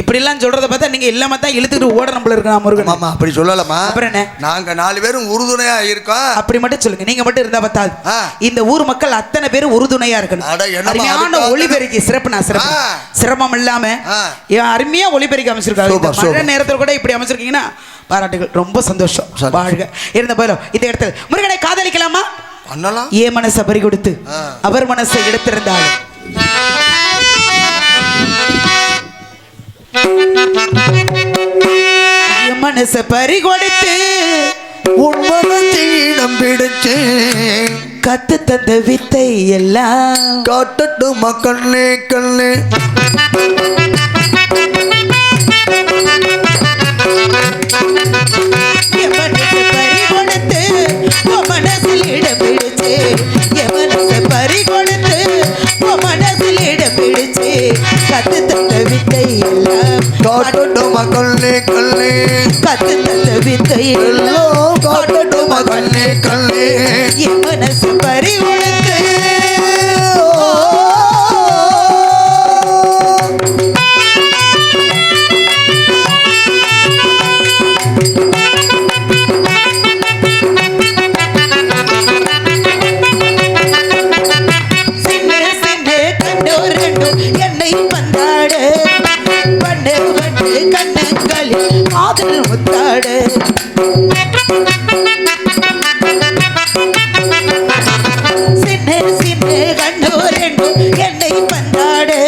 இப்படி எல்லாம் சொல்றத பார்த்தா நீங்க இல்லாம தான் இழுத்துட்டு ஓட நம்மள இருக்கலாம் முருகன். ஆமா அப்படி சொல்லலாமா? அப்புறம் என்ன, நாங்க 4 பேரும் உறுதுணையா இருக்கோம். அப்படி மட்டும் சொல்லுங்க. நீங்க மட்டும் இருந்தா பத்தாது. இந்த ஊர் மக்கள் அத்தனை பேரும் உறுதுணையா இருக்கணும். அருமையான ஒளிபெருக்கி சிறப்பு. நான் சிறப்பு சிரமம் இல்லாம அருமையா ஒளிபெருக்கி அமைச்சிருக்காங்க. மழை நேரத்தில் கூட இப்படி அமைச்சிருக்கீங்கன்னா பாராட்டுகள். ரொம்ப சந்தோஷம். வாழ்க. இருந்த போயிடும் இந்த இடத்துல முருகனை காதலிக்கலாமா? பண்ணலாம். ஏன் மனசை பறி கொடுத்து அவர் மனசை எடுத்திருந்தாலும் மனச பறி கொடுத்து உன்மனத்திடம் பிடிச்சு கத்து தந்த வித்தை எல்லாம் காட்டட்டும் கண்ணே கண்ணே. பறி கொடுத்து மனசில் இடம் பிடிச்சு மனச பறி கொடுத்து மனசில் இடம் பிடிச்சு கத்து தந்த வித்தை எல்லாம் காட்டட்டும் கண்ணே கண்ணே. கத்து தந்த வித்தை எல்லாம் காட்டட்டும் கண்ணே கண்ணே. மனசு பறி கொடுத்து என்னை பந்தாடு பண்ணு பண்ணு கண்ணங்களில் காதல் முத்தாடு. சின்ன சின்ன கண்ணு ரெண்டும் என்னை பந்தாடு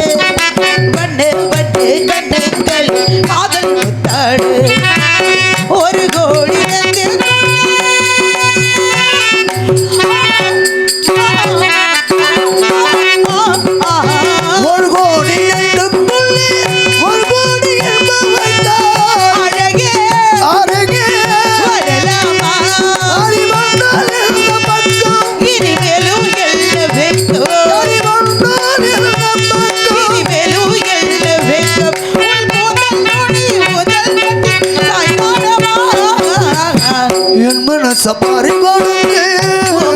பண்ணு பண்ணு கண்ணங்களில் காதல் முத்தாடு. ஒரு கோடி சப்பாரி கொடுத்து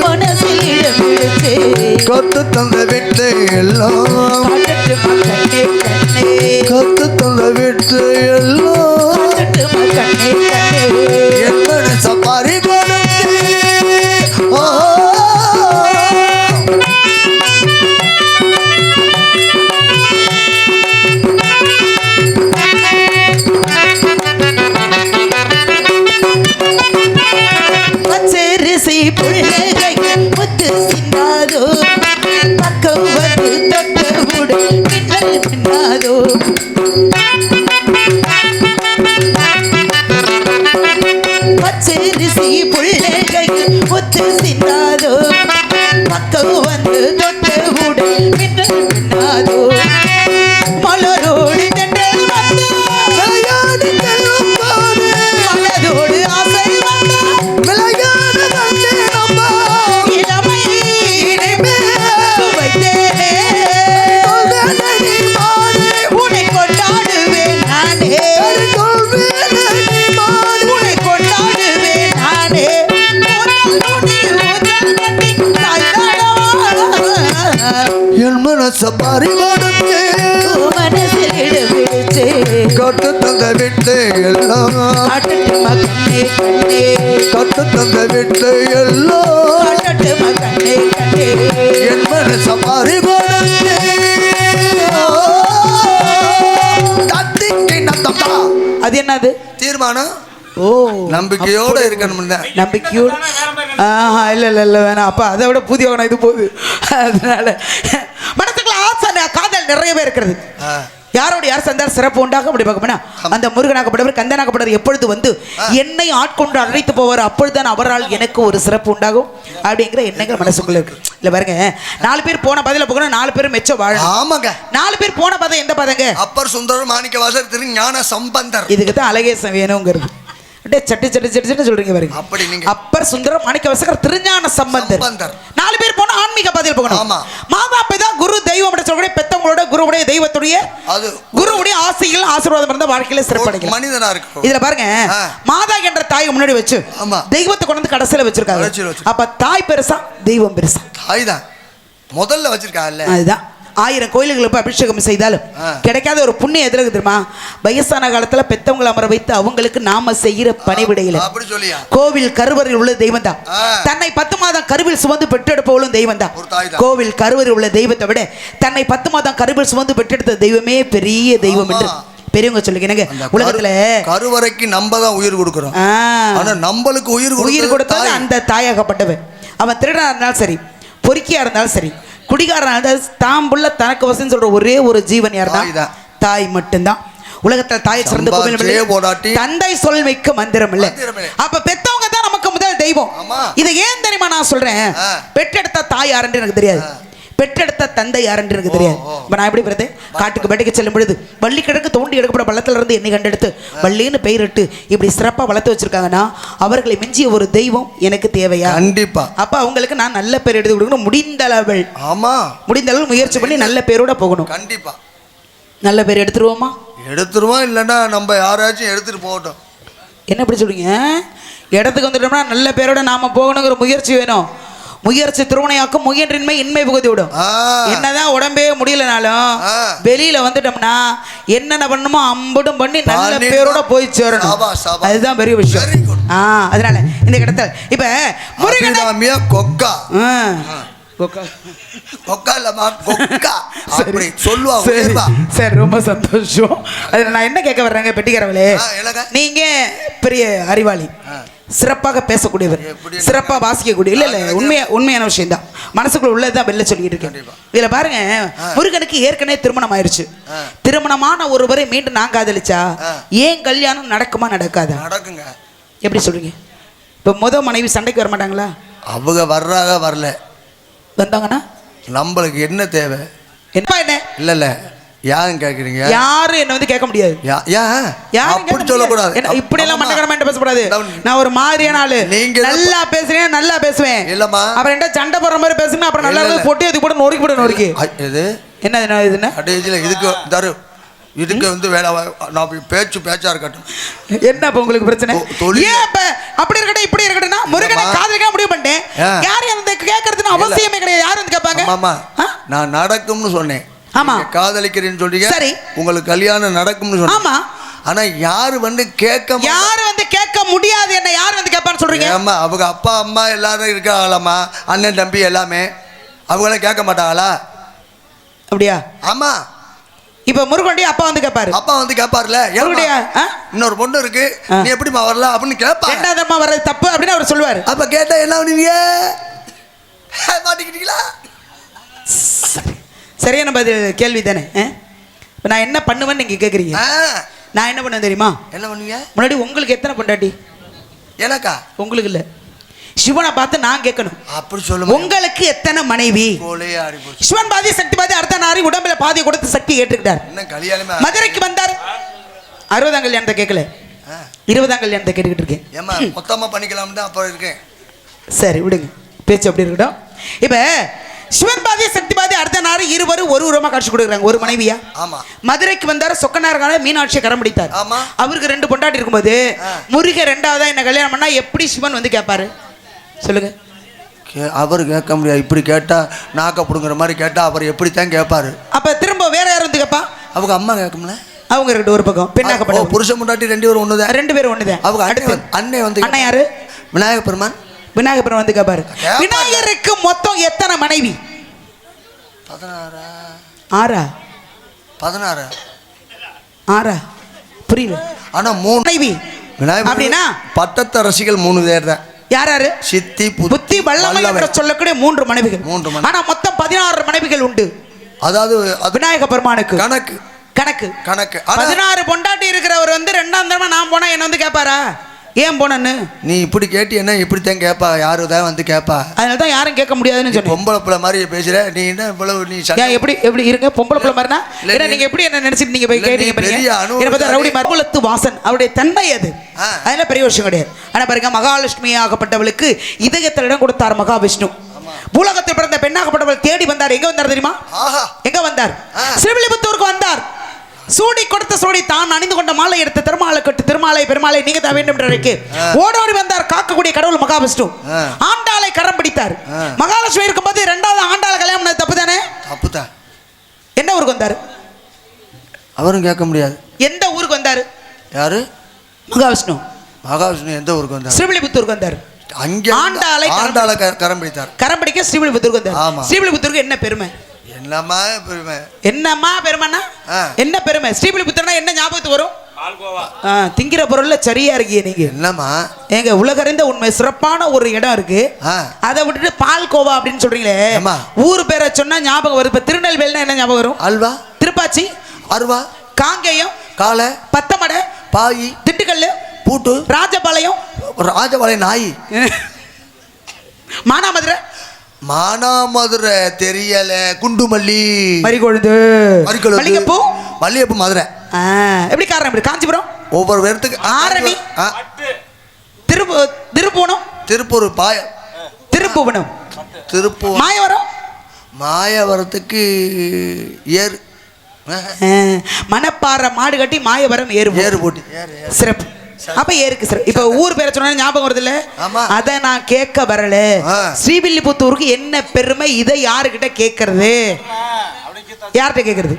மனசில் இடம் பிடிச்சு கொத்து தந்த விட்டு விட்டு எல்லாம் என் மனச பறி கொடுத்து பச்சரிசி புள்ளகை முத்து சிந்தாதோ பக்கம் வந்து தொட்டவுடு மின்னல் மின்னாதோ பச்சரிசி புள்ளகை முத்து சிந்தாதோ பக்கம் வந்து தொட்டவுடு மின்னல் மின்னாதோ மலரோடு தென்றல் வந்து விளையாடி செல்லும் போது மனதோடு ஆசை வந்து விளையாட வந்தேன் அம்மா இளமை இனிமே சுவைத்தேனே சொல்வேனடி மாறே உன்னை கொண்டாடுவேன் நானே சொல்வேனடி மாறே உன்னை கொண்டாடுவேன் நானே முதல் நொடி முதல் நொடி தாய்தானா என் மனச பறி கொடுத்து மனசில் இடம் பிடிச்சே கட்டு தந்த விட்டு எல்லாம் காட்டட்டு மகனே கண்ணே கட்டு தந்த விட்டு எல்லாம் காட்டட்டு மகனே கண்ணே என் மனச பறி கொடுத்து தத்திக்கு நத்தப்பா அது என்னது தீர்மானம் ஓ நம்பிக்கையோட இருக்கணும் தான் நம்பிக்கையோடு இல்லை வேணாம் அப்போ அதை விட புதிய வகனம் இது போகுது அதனால மனசுக்குள்ள ஆசை காதல் நிறையவே இருக்கிறது யாரோட யார் சந்தார் சிறப்பு உண்டாக அப்படி பார்க்கணும்னா அந்த முருகனாகப்பட்டவர் கந்தனாகப்பட்டவர் எப்பொழுது வந்து என்னை ஆட்கொண்டு அழைத்து போவார் அப்பொழுதுதான் அவரால் எனக்கு ஒரு சிறப்பு உண்டாகும் அப்படிங்கிற எண்ணங்கள் மனசுக்குள்ள இருக்கு இல்ல பாருங்க 4 பேர் போன பதில போகணும் 4 பேரும் மெச்ச வாழ ஆமாங்க 4 பேர் போன பதம் எந்த பதங்க அப்பர் சுந்தரர் மாணிக்கவாசர் திரு ஞான சம்பந்தர் இதுக்கு தான் அழகேசம் வேணுங்கிறது அப்படியே சட்டு சட்டு சட்டு சட்டு சொல்றீங்க பாருங்க அப்படி நீங்க அப்பர் சுந்தரம் மாணிக்கவாசகர் திருஞான சம்பந்தர் 4 பேர் போனா ஆன்மீக பதில் போகணும் ஆமா மாதா பிதா குரு தெய்வம் அப்படி சொல்லக்கூடிய பெத்தவங்களோட குருவுடைய தெய்வத்துடைய அது குருவுடைய ஆசைகள் ஆசீர்வாதம் இருந்த வாழ்க்கையில சிறப்படைக்கலாம் மனிதனா இருக்கு இதுல பாருங்க மாதா என்ற தாய் முன்னாடி வச்சு தெய்வத்தை கொண்டு வந்து கடைசியில வச்சிருக்காங்க அப்ப தாய் பெருசா தெய்வம் பெருசா தாய் தான் முதல்ல வச்சிருக்காங்கல்ல அதுதான் 1000 கோயில்களுக்கு போய் அபிஷேகம் செய்தாலும் கிடைக்காத ஒரு புண்ணியம் எதிர்க்கு தெரியுமா வயசான காலத்துல பெத்தவங்களை அமர வைத்து அவங்களுக்கு நாம செய்யற பணிவிடையில கோவில் கருவறையில் உள்ள தெய்வம் தான் தன்னை 10 மாதம் கருவில் சுமந்து பெற்றெடுப்பவளும் தெய்வம் தான் கோவில் கருவறையில் உள்ள தெய்வத்தை விட தன்னை 10 மாதம் கருவில் சுமந்து பெற்றெடுத்த தெய்வமே பெரிய தெய்வம் என்று பெரியவங்க சொல்லுங்க உலகத்துல கருவறைக்கு நம்ம தான் உயிர் கொடுக்கிறோம் ஆனா நம்மளுக்கு உயிர் கொடுத்தது அந்த தாயாகப்பட்டவன் அவன் திருடனா இருந்தாலும் சரி பொறுக்கியா இருந்தாலும் சரி குடிகாரன் தாம்புள்ள தனக்கு வசம் சொல்ற ஒரே ஒரு ஜீவன் யார் தான் தாய் மட்டும்தான் உலகத்துல தாய் சிறந்த கோவில் தந்தை சொல் மிக்க மந்திரம் இல்ல அப்ப பெத்தவங்க தான் நமக்கு முதல் தெய்வம் இதை ஏன் தெரியுமா நான் சொல்றேன் பெற்றெடுத்த தாய் யாருன்னு எனக்கு தெரியாது பெற்றெடுத்த தந்தை யாருன்னு எனக்கு தெரியாது இப்போ நான் எப்படி பிறந்தேன் காட்டுக்கு வேட்டைக்கு செல்லும் பொழுது வள்ளி கிழக்கு தோண்டி எடுக்கப்பட பள்ளத்துல இருந்து என்னை கண்டெடுத்து வள்ளின்னு பெயரிட்டு இப்படி சிறப்பாக வளர்த்து வச்சிருக்காங்கன்னா அவர்களை மிஞ்சிய ஒரு தெய்வம் எனக்கு தேவையா கண்டிப்பா அப்ப அவங்களுக்கு நான் நல்ல பேர் எடுத்து கொடுக்கணும் முடிந்த அளவு முடிந்த அளவு முயற்சி பண்ணி நல்ல பேரோட போகணும் கண்டிப்பா நல்ல பேர் எடுத்துருவோம் இல்லைன்னா நம்ம யாராச்சும் எடுத்துட்டு போகட்டும் என்ன இப்படி சொல்றீங்க இடத்துக்கு வந்துட்டோம்னா நல்ல பேரோட நாம போகணுங்கிற முயற்சி வேணும் முயற்சி திருவனையாக்கும் முயன்றின்மை இன்மை புகுதி விடும் என்னதான் உடம்பே முடியலனாலும் வெளியில வந்துட்டோம்னா என்னென்ன பண்ணணுமோ அம்புடும் பண்ணி நல்ல பேரோட போய் சேரணும் அதுதான் பெரிய விஷயம் அதனால இந்த இடத்துல இப்ப முருகனாமியா கொக்கா சரி ரொம்ப சந்தோஷம் அதுல நான் என்ன கேட்க வர்றேங்க பெட்டிக்கிறவளே நீங்க பெரிய அறிவாளி சிறப்பாக பேசக்கூடியவர் சிறப்பாக வாசிக்கக்கூடிய இல்ல உண்மையான விஷயம் தான் மனசுக்குள்ள உள்ளதுதான் வெளில சொல்லிட்டு இருக்கேன் இதுல பாருங்க முருகனுக்கு ஏற்கனவே திருமணம் ஆயிடுச்சு திருமணமான ஒருவரை மீண்டும் நான் காதலிச்சா ஏன் கல்யாணம் நடக்குமா நடக்காதா நடக்குங்க எப்படி சொல்றீங்க இப்ப முதல் மனைவி சண்டைக்கு வர மாட்டாங்களா அவங்க வர்றாங்க வரல வந்தாங்கன்னா நம்மளுக்கு என்ன தேவை என்ன இல்ல யாரும் கேக்குறீங்க யாரும் என்ன வந்து கேட்க முடியாது அப்படி சொல்லக்கூடாது இப்படி எல்லாம் மட்டக்கடமா பேசக்கூடாது நான் ஒரு மாதிரியான ஆளு நீங்க நல்லா பேசுறேன் நல்லா பேசுவேன் இல்லம்மா அப்புறம் என்ன சண்டை போடுற மாதிரி பேசுங்க அப்புறம் நல்லா பொட்டி அதுக்கு கூட நொறுக்கி போட நொறுக்கி இது என்ன இதுன்னா இதுக்கு தரு இதுக்கு வந்து வேலை நான் பேச்சா இருக்கட்டும் என்ன இப்ப உங்களுக்கு பிரச்சனை ஏன் இப்ப அப்படி இருக்கட்டும் இப்படி இருக்கட்டும்னா முருகனை காதலிக்க முடிவு பண்ணிட்டேன் யாரும் அந்த கேட்கறதுன்னு அவசியமே கிடையாது யாரும் வந்து கேட்பாங்க ஆமா நான் நடக்கும்னு சொன்னேன் ஆமா. நீங்க காதலிக்கிறேன்னு சொல்றீங்க. சரி. உங்களுக்கு கல்யாணம் நடக்கும்னு சொல்றீங்க. ஆமா. ஆனா யாரு வந்து யாரு வந்து கேட்க முடியாது, என்ன யாரு வந்து கேட்பான்னு சொல்றீங்க? ஆமா, அவங்க அப்பா அம்மா எல்லாரும் இருக்காங்களாமா, அண்ணன் தம்பி எல்லாமே, அவங்கள கேட்க மாட்டாங்களா? அப்படியா? ஆமா. இப்ப முருகண்டி அப்பா வந்து கேட்பாரு. அப்பா வந்து கேட்பாருல, இன்னொரு பொண்ணு இருக்கு, நீ எப்படிமா வரலாம் அப்படின்னு கேட்பா. ரெண்டாவதமா வர்றது தப்பு அப்படின்னு அவர் சொல்லுவாரு. அப்ப கேட்டா என்ன பண்ணுவீங்க? மாட்டிக்கிட்டீங்களா? சரியான பதில் கேள்வி தானே. நான் என்ன பண்ணுவேன்னு நீங்க கேக்குறீங்க. நான் என்ன பண்ண தெரியுமா? என்ன பண்ணுவீங்க? முன்னாடி உங்களுக்கு எத்தனை பொண்டாட்டி? எனக்கா? உங்களுக்கு இல்ல, சிவனை பார்த்து நான் கேட்கணும். அப்படி சொல்லுங்க. உங்களுக்கு எத்தனை மனைவி? சிவன் பாதி சக்தி பாதி அர்த்தநாரி உடம்புல பாதி கொடுத்து சக்தி ஏற்றுக்கிட்டார். மதுரைக்கு வந்தார். 60ஆம் கல்யாணத்தை கேட்கல, 20ஆம் கல்யாணத்தை கேட்டுக்கிட்டு இருக்கேன். ஏமா மொத்தமா பண்ணிக்கலாம் தான் அப்ப இருக்கேன். சரி விடுங்க, பேச்சு அப்படி இருக்கட்டும். இப்ப சிவன் பாதி சக்தி பாதி அர்த்தநாரி இருவரும் ஒரு உரமா காட்சி கொடுக்குறாங்க. ஒரு மனைவியா? ஆமா. மதுரைக்கு வந்தார். சொக்கனார்கான மீனாட்சியை கரம் பிடித்தார். அவருக்கு 2 பொண்டாட்டி இருக்கும்போது முருக 2ஆவதா என்ன கல்யாணம் பண்ணா எப்படி சிவன் வந்து கேட்பாரு சொல்லுங்க? அவர் கேட்க முடியாது. இப்படி கேட்டா நாக்க புடுங்குற மாதிரி கேட்டா அவர் எப்படித்தான் கேட்பாரு. அப்ப திரும்ப வேற யார் வந்து கேட்பா? அவங்க அம்மா கேட்கும்ல. அவங்க 2 ஒரு பக்கம் பெண்ணாக்கப்பட்ட புருஷன் முன்னாடி 2 பேரும் ஒண்ணுதான். 2 பேரும் ஒண்ணுதான். அவங்க அண்ணே வந்து அண்ணன் யாரு? விநாயக பெருமான். விநாயக பெருமான் வந்து கேட்பாரு. விநாயகருக்கு மொத்தம் எத்தனை மனைவி? 16. 16 16 புரியல. ஆனா 3 மனைவி. விநாயகர் அப்படின்னா பட்டத்து ரசிகள் 3 பேர் தான். யார் யாரு? சித்தி புத்தி வல்லமை என்று சொல்லக்கூடிய 3 மனைவிகள். ஆனா மொத்தம் 16 மனைவிகள் உண்டு. அதாவது விநாயக பெருமானுக்கு கணக்கு கணக்கு கணக்கு 16 பொண்டாட்டி இருக்கிறவர் வந்து 2ஆம் தடவை நான் போனா என்ன வந்து கேட்பாரா? ஏன் போனன்னு நீ இப்படி கேட்டு என்ன இப்படித்தான் கேட்பா, யாருதான் வந்து கேட்பா. அதனால தான் யாரும் கேட்க முடியாதுன்னு சொல்லி பொம்பளை பிள்ளை மாதிரி பேசுற நீ. என்ன இவ்வளவு நீ எப்படி இருங்க பொம்பளை பிள்ளை மாதிரினா? ஏன்னா நீங்க எப்படி என்ன நினைச்சிட்டு நீங்க போய் கேட்டீங்க? ரவுடி மர்மலத்து வாசன் அவருடைய தன்மை அது. அதெல்லாம் பெரிய விஷயம் கிடையாது. ஆனா பாருங்க, மகாலட்சுமி ஆகப்பட்டவளுக்கு இதயத்தில் இடம் கொடுத்தார் மகாவிஷ்ணு. பூலகத்தில் பிறந்த பெண்ணாகப்பட்டவள் தேடி வந்தார். எங்க வந்தார் தெரியுமா? எங்க வந்தார்? ஸ்ரீவில்லிபுத்தூருக்கு வந்தார். சூடி கொடுத்த சூடி தான் அணிந்து கொண்ட மாலை எடுத்து திருமாலை கட்டு திருமாலை பெருமாளை நீங்க தான் வேண்டும் என்று ஓடோடி வந்தார். காக்கக்கூடிய கடவுள் மகாவிஷ்ணு. ஆண்டாளை கரம் பிடித்தார். மகாலட்சுமி இருக்கும்போது 2ஆவது ஆண்டாளை கல்யாணம் பண்ணது தப்பு தானே? தப்புதான். என்ன ஊருக்கு வந்தாரு? அவரும் கேட்க முடியாது. எந்த ஊருக்கு வந்தாரு? யாரு? மகாவிஷ்ணு. மகாவிஷ்ணு எந்த ஊருக்கு வந்தார்? ஸ்ரீவில்லிபுத்தூருக்கு வந்தார். அங்கே ஆண்டாளை கரம் பிடித்தார். கரம் பிடிக்க ஸ்ரீவில்லிபுத்தூருக்கு வந்தார். ஸ்ரீவில்லிபுத்தூருக்கு என்ன பெருமை? என்னம்மா பெருமை? என்னம்மா பெருமைன்னா என்ன பெருமை? ஸ்ரீவில்லிபுத்தூர்னா என்ன ஞாபகத்துக்கு வரும்? திங்கிற பொருள்ல சரியா இருக்கீங்க நீங்க. என்னம்மா எங்க உலகறிந்த உண்மை சிறப்பான ஒரு இடம் இருக்கு. அதை விட்டுட்டு பால்கோவா அப்படின்னு சொல்றீங்களே, ஊர் பேரை சொன்னா ஞாபகம் வருது. இப்ப திருநெல்வேலினா என்ன ஞாபகம் வரும்? அல்வா. திருப்பாச்சி அருவா. காங்கேயம் காலை. பத்தமடை பாயி. திண்டுக்கல்லு பூட்டு. ராஜபாளையம் நாய். மானாமதுரை மானாமதுரை தெரியல. குண்டுமல்லி மறிகொழுந்து மல்லிகைப்பூ மல்லிகைப்பூ மதுரை. எப்படி காரணம்? எப்படி காஞ்சிபுரம் ஒவ்வொரு இடத்துக்கு. ஆரணி திருப்புவனம் திருப்பூர் பாய திருப்புவனம் திருப்பூர் மாயவரம் மாயவரத்துக்கு ஏறு மணப்பாறை மாடு கட்டி மாயவரம் ஏறு போட்டி சிறப்பு. அப்ப ஏருக்கு சார். இப்ப ஊர் பேரை சொன்னா ஞாபகம் வருது இல்ல? அத நான் கேட்க வரல. ஸ்ரீவில்லிபுத்தூருக்கு என்ன பெருமை? இதை யாருக்கிட்ட கேட்கறது? யார்கிட்ட கேட்கறது?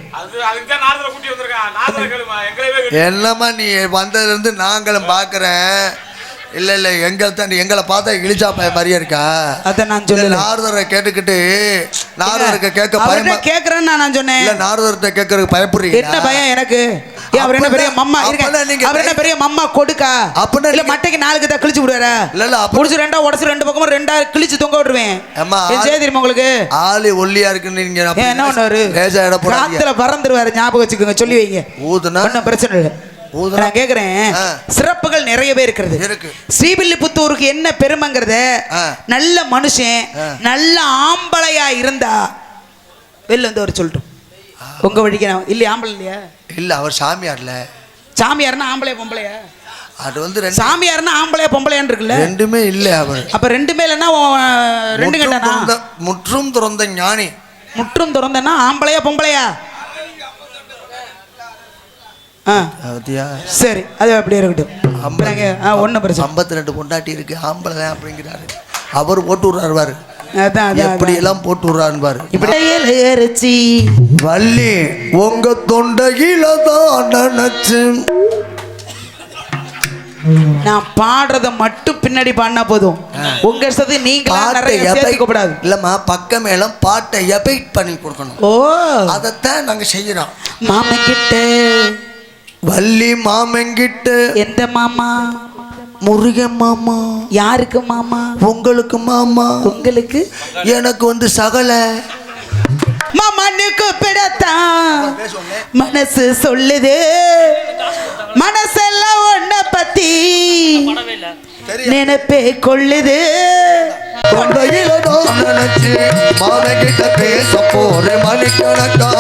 என்னம்மா நீ வந்ததுல இருந்து நாங்களும் பாக்குறேன். இல்ல எங்களை பார்த்தா இழிச்சா மாதிரியே இருக்கா? அத நான் சொல்ல நாரதரை கேட்டுக்கிட்டு நாரதருக்கு கேட்க பயமா கேக்குறேன்னு நான் சொன்னேன். இல்ல நாரதர்கிட்ட கேட்கறதுக்கு பயப்படுறீங்க. என்ன பயம் எனக்கு? அவர் என்ன பெரிய மம்மா இருக்க? அவர் என்ன பெரிய மம்மா கொடுக்கா? அப்படி இல்ல மட்டைக்கு 4 தான் கிழிச்சு விடுவாரா? இல்ல புடிச்சு 2 உடைச்சு 2 பக்கமும் 2 கிழிச்சு தொங்க விட்டுருவேன். ஏன் தெரியுமா உங்களுக்கு? ஆளு ஒல்லியா இருக்குன்னு நீங்க என்ன பண்ணுவாரு? காத்துல பறந்துருவாரு. ஞாபகம் வச்சுக்கோங்க, சொல்லி வைங்க. ஊதுனா ஒன்றும் பிரச்சனை இல்லை. நான் கேக்குறேன், சிறப்புகள் நிறையவே இருக்கிறது. ஸ்ரீவில்லிபுத்தூருக்கு என்ன பெருமைங்கிறத நல்ல மனுஷன் நல்ல ஆம்பளையா இருந்தா வெளில வந்து அவர் சொல்லட்டும். உங்க வழிக்கு இல்ல ஆம்பளை இல்லையா? இல்ல அவர் சாமியார்ல. சாமியார்னா ஆம்பளையா பொம்பளையா? அது வந்து சாமியார்னா ஆம்பளையா பொம்பளையான்னு இருக்குல்ல? ரெண்டுமே இல்ல அவர். அப்ப ரெண்டுமே இல்லைன்னா 2 கண்டனா? முற்றும் துறந்த ஞானி. முற்றும் துறந்தனா ஆம்பளையா பொம்பளையா? சரி, அது அப்படியே இருக்கட்டும். ஒன்றும் பிரச்சனை. 52 பொண்டாட்டி இருக்கு, ஆம்பளை தான் அப்படிங்கிறாரு. அவர் போட்டு விடுறாரு. அதான் எப்படி எல்லாம் போட்டு விடுறான்னு பாரு. இப்படி அரைச்சி வள்ளி உங்க தொண்டையில தான் நினைச்சு நான் பாடுறத மட்டும் பின்னாடி பாடினா போதும். உங்க இஷ்டத்துக்கு நீங்களா நிறைய சேர்த்துக்கப்படாது. இல்லம்மா பக்க மேலம் பாட்டை எபைட் பண்ணி கொடுக்கணும். ஓ அதைத்தான் நாங்க செய்யறோம். மாமன் கிட்ட வள்ளி மாமங்கிட்ட. எந்த மாமா? முருகன் மாமா. யாருக்கு மாமா? உங்களுக்கு மாமா. உங்களுக்கு? எனக்கு வந்து சகல மாமனுக்கு பிடத்தான் மனசு சொல்லுது. மனசெல்லாம் ஒன்ன பத்தி நினைப்பே கொள்ளுது. தொண்டையில தான் நினைச்சு மாமங்கிட்ட பேச போற மணிக்கணக்கா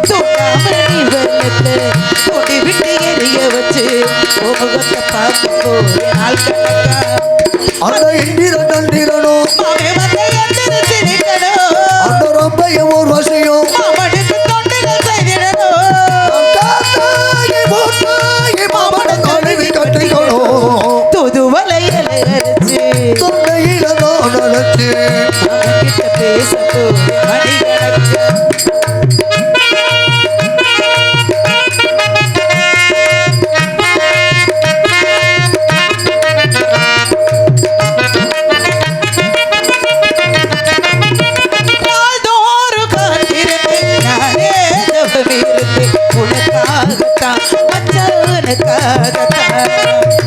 சூடாமணி வெள்ளத்தை கொடி விட்டு எரிய வச்சு முகத்தை பார்க்க போற நாள் கணக்கா. அந்த இந்திர தந்திரனும் மாமே வந்து எந்திரிச்சு நிக்கணும். அந்த ரொம்பையும் ஒரு வசையும் மாமனுக்கு தொண்டுகள் செய்திடணும். மாமன கழுவி கட்டிக்கணும். துது வலையில அரைச்சு தொண்டையில தான் நினைச்சு மாமன்கிட்ட பேச போற மணி கணக்கா.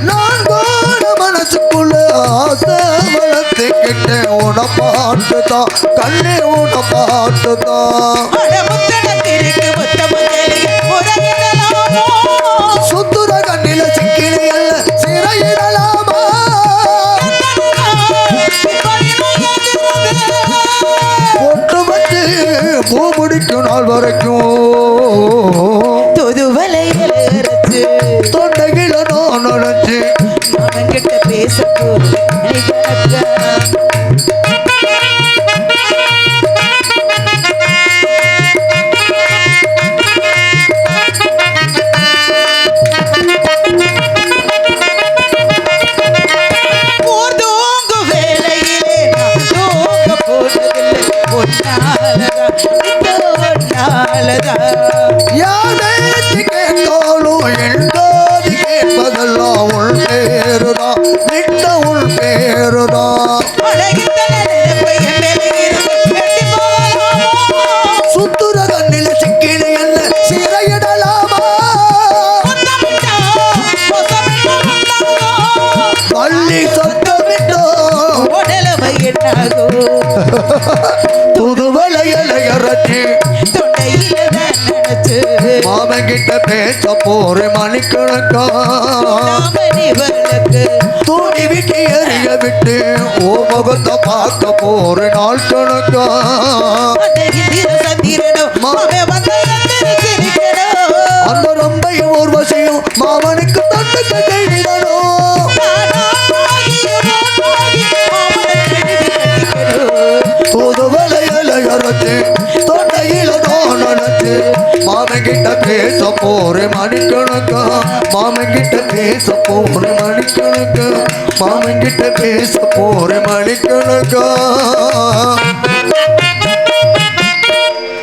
நான் கூட மனசுக்குள்ள ஆசை வளர்த்துக்கிட்ட உன பாட்டுதான் கண்ணே உன பாட்டுதான். சுத்துற கண்ணில சிக்கினி அல்ல சிறையிடலாமா? பொட்டு வச்சு பூ முடிக்கும் நாள் வரைக்கும் தொதுவலையில அரைச்சு தொண்டையில நான் நினைச்சு மாமன்கிட்ட பேச போற மணி கணக்கா. யாரேத்தி கேட்டாலும் எங்காதி கேட்பதெல்லாம் உள் பேருதான் விட்ட உள் பேருதான். சுத்துற கண்ணில சிக்கினி அல்ல சிறையிடலாமா? வள்ளி சொந்தமிட்டோ புது வலையலை இறச்சி மாமங்கிட்ட பேச போற மணிக்கணக்கா தூண்டி விட்டு எறிய விட்டு ஓ முகத்தை பார்க்க போற நாள் கணக்கா. அந்த ரொம்பையும் ஒரு வசையும் மாமனுக்கு தட்டு கட்டிடணும். புது வலையலை இறச்சி தொண்டையில தான் நினைச்சு மாமங்கிட்ட பேச போற மணிக்கணக்கா மாமங்கிட்ட பேச போற மணிக்கணக்கா மாமங்கிட்ட பேச போற மணிக்கணக்கா.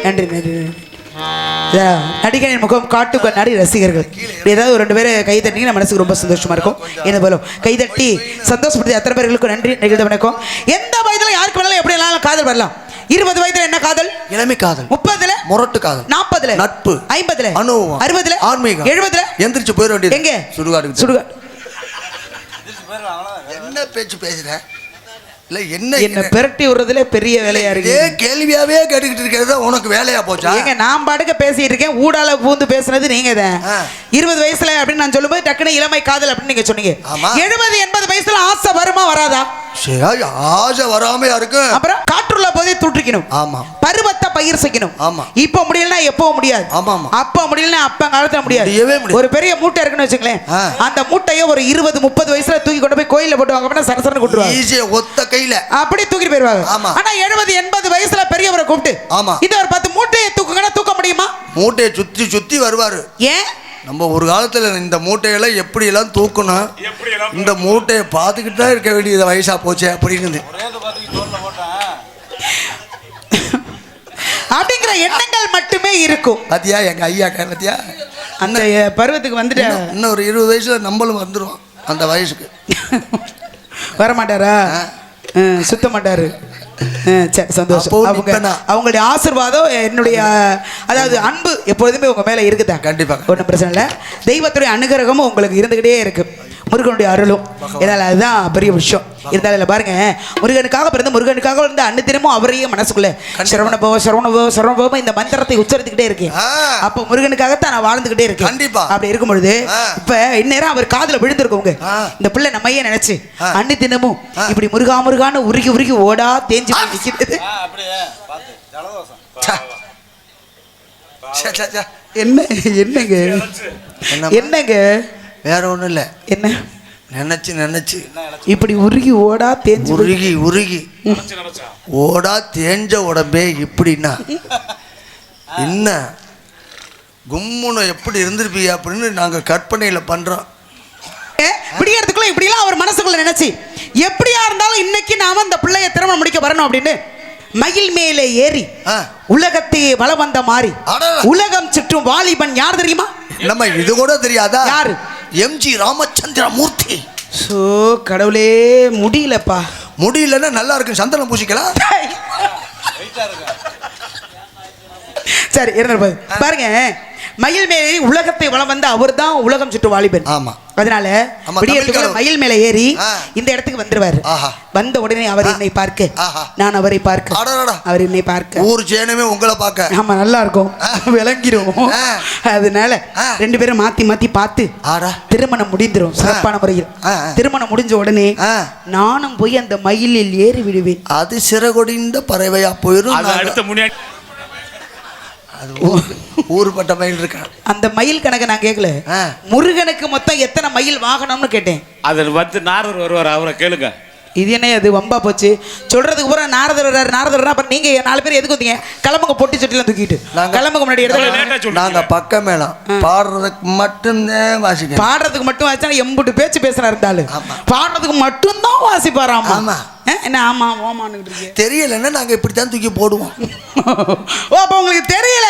நன்றி நன்றி. நடிகனின் முகம் காட்டு கண்ணாடி ரசிகர்கள் ஏதாவது ஒரு 2 பேரை கை தட்டிங்கன்னா மனசுக்கு ரொம்ப சந்தோஷமா இருக்கும். என்ன போலும் கைதட்டி சந்தோஷப்படுத்தி அத்தனை பேர்களுக்கும் நன்றி நிகழ்ந்த வணக்கம். எந்த வயதுல யாருக்கு வேணாலும் எப்படி வேணாலும் காதல் வரலாம். 20 வயதுல என்ன காதல்? இளமை காதல். 30ல முரட்டு காதல். 40ல நட்பு. 50ல அனுபவம். 60ல ஆன்மீகம். 70ல எந்திரிச்சு போயிட வேண்டியது. எங்க? சுடுகாடு. சுடுகாடு. என்ன பேச்சு பேசுற? இல்ல என்ன பெரட்டி விடுறதுல பெரிய வேலையா இருக்கு. கேள்வியாவே கேட்டுக்கிட்டு இருக்கிறது உனக்கு வேலையா போச்சா? ஏங்க நான் பாட்டுக்க பேசிட்டு இருக்கேன். ஊடால பூந்து பேசுனது நீங்க தான். 20 வயசுல அப்படின்னு நான் சொல்லும்போது டக்குனு இளமை காதல் அப்படின்னு நீங்க சொன்னீங்க. 70 80 வயசுல ஆசை வருமா வராதா? சரி ஆசை வராமையா இருக்கு. அப்புறம் காற்றுள்ள போதே தூற்றிக்கணும். ஆமா. பருவத்தை பயிர் செய்யணும். ஆமா. இப்ப முடியலன்னா எப்போ முடியாது. ஆமா ஆமா. அப்ப முடியலன்னா அப்ப காலத்துல முடியாது. ஒரு பெரிய மூட்டை இருக்குன்னு வச்சுங்களேன். அந்த மூட்டையை ஒரு 20 30 வயசுல தூக்கி கொண்டு போய் கோயில்ல போட்டுவாங்க. அப்படின்னா சரசரன்னு கூட்டுவாங்க. ஈஸியா ஒத்த கையில அப்படி தூக்கிட்டு போயிருவாங்க. ஆனா 70 80 வயசுல பெரியவரை கூப்பிட்டு இந்த ஒரு 10 மூட்டையை தூக்குங்கன்னா தூக்க முடியுமா? மூட்டையை சுத்தி சுத்தி வருவாரு. ஏன்? நம்ம ஒரு காலத்துல இந்த மூட்டையெல்லாம் எப்படி எல்லாம் தூக்கணும், இந்த மூட்டையை பார்த்துக்கிட்டு தான் இருக்க வேண்டியது வயசா போச்சு அப்படின்னு அப்படிங்கிற எண்ணங்கள் மட்டுமே இருக்கும். பாத்தியா எங்க ஐயா பாத்தியா அந்த பருவத்துக்கு வந்துட்டு இன்னும் ஒரு 20 வயசுல நம்மளும் வந்துருவோம் அந்த வயசுக்கு. வரமாட்டாரா? சுத்த மாட்டாரு. சரி, சந்தோஷம். அவங்களுடைய ஆசீர்வாதம் என்னுடைய அதாவது அன்பு எப்பொழுதுமே உங்க மேல இருக்குதா? கண்டிப்பா, ஒன்றும் பிரச்சனை இல்லை. தெய்வத்துடைய அனுகிரகமும் உங்களுக்கு இருந்துகிட்டே இருக்கு, முருகனுடைய அருளும். இதனால் அதுதான் பெரிய விஷயம். இருந்தாலும் இல்லை பாருங்க, முருகனுக்காக பிறந்த முருகனுக்காக இருந்த அன்னதினமும் அவரையே மனசுக்குள்ள சரவணபவ சரவணபவ சரவணபவ இந்த மந்திரத்தை உச்சரித்துக்கிட்டே இருக்கேன். அப்போ முருகனுக்காகத்தான் நான் வாழ்ந்துகிட்டே இருக்கேன். கண்டிப்பா. அப்படி இருக்கும் பொழுது இப்ப இந்நேரம் அவர் காதுல விழுந்திருக்கவங்க இந்த பிள்ளை நம்மையே நினைச்சு அன்னதினமும் இப்படி முருகா முருகான்னு உருகி உருகி ஓடா தேஞ்சு நிற்கிறது. என்ன என்னங்க என்னங்க வேற ஒண்ணும் இல்ல. என்ன நினைச்சு நினைச்சு இப்படி உருகி ஓடா தேஞ்சு உருகி உருகி ஓடா தேஞ்ச உடம்பே இப்படின்னா என்ன கும்முன்னு எப்படி இருந்திருப்பீங்க அப்படின்னு நாங்க கற்பனையில பண்றோம். விடியறதுக்குள்ள இப்படிலாம் அவர் மனசுக்குள்ள நினைச்சு எப்படியா இருந்தாலும் இன்னைக்கு நாம அந்த பிள்ளைய திருமணம் முடிக்க வரணும் அப்படின்னு மயில் மேலே ஏறி உலகத்தையே வலம் வந்த மாறி உலகம் சுற்றும் வாலிபன் யார் தெரியுமா? நம்ம இது கூட தெரியாதா? யாரு? எம்ஜி ராமச்சந்திர மூர்த்தி. சோ கடவுளே, முடியலப்பா. முடியலன்னா நல்லா இருக்கு, சந்தனம் பூசிக்கலாம். சரி இருந்த பாருங்க, மயில் மேலே உலகத்தை வலம் வந்த அவர் தான் உலகம் சுற்று வாலிபன். ஆமா. அதனால மயில் மேலே ஏறி இந்த இடத்துக்கு வந்துருவாரு. வந்த உடனே அவர் என்னை பார்க்க, நான் அவரை பார்க்க, அவர் என்னை பார்க்க, ஊர் சேனமே உங்களை பார்க்க. ஆமா, நல்லா இருக்கும், விளங்கிடும். அதனால ரெண்டு பேரும் மாத்தி மாத்தி பார்த்து திருமணம் முடிந்துரும் சிறப்பான முறையில். திருமணம் முடிஞ்ச உடனே நானும் போய் அந்த மயிலில் ஏறி விடுவேன். அது சிறகொடிந்த பறவையா போயிரும். ஊருப்பட்ட மயில் இருக்கா? அந்த மயில் கணக்கு நான் கேட்கல, முருகனுக்கு மொத்தம் எத்தனை மயில் வாகனம்னு கேட்டேன். அது வந்து நாரதர் வருவார், அவரை கேளுங்க. இது என்ன அது வம்பா போச்சு சொல்றதுக்கு பூரா நாரதர் வர்றாரு நாரதர் வர்றா. அப்புறம் நீங்க 4 பேர் எதுக்கு வந்தீங்க? கிளம்புங்க, பொட்டி சட்டிலாம் தூக்கிட்டு கிளம்புங்க. முன்னாடி எடுத்து நாங்க பக்கம் மேலாம் பாடுறதுக்கு மட்டும்தான் வாசிக்க. பாடுறதுக்கு மட்டும் வாசிச்சா எம்புட்டு பேச்சு பேசுறா இருந்தாலும் பாடுறதுக்கு மட்டும்தான் வாசிப்பாராம். ஆமா என்ன? ஆமா ஓமான்னு தெரியலன்னா நாங்க இப்படித்தான் தூக்கி போடுவோம். ஓ அப்ப உங்களுக்கு தெரியல?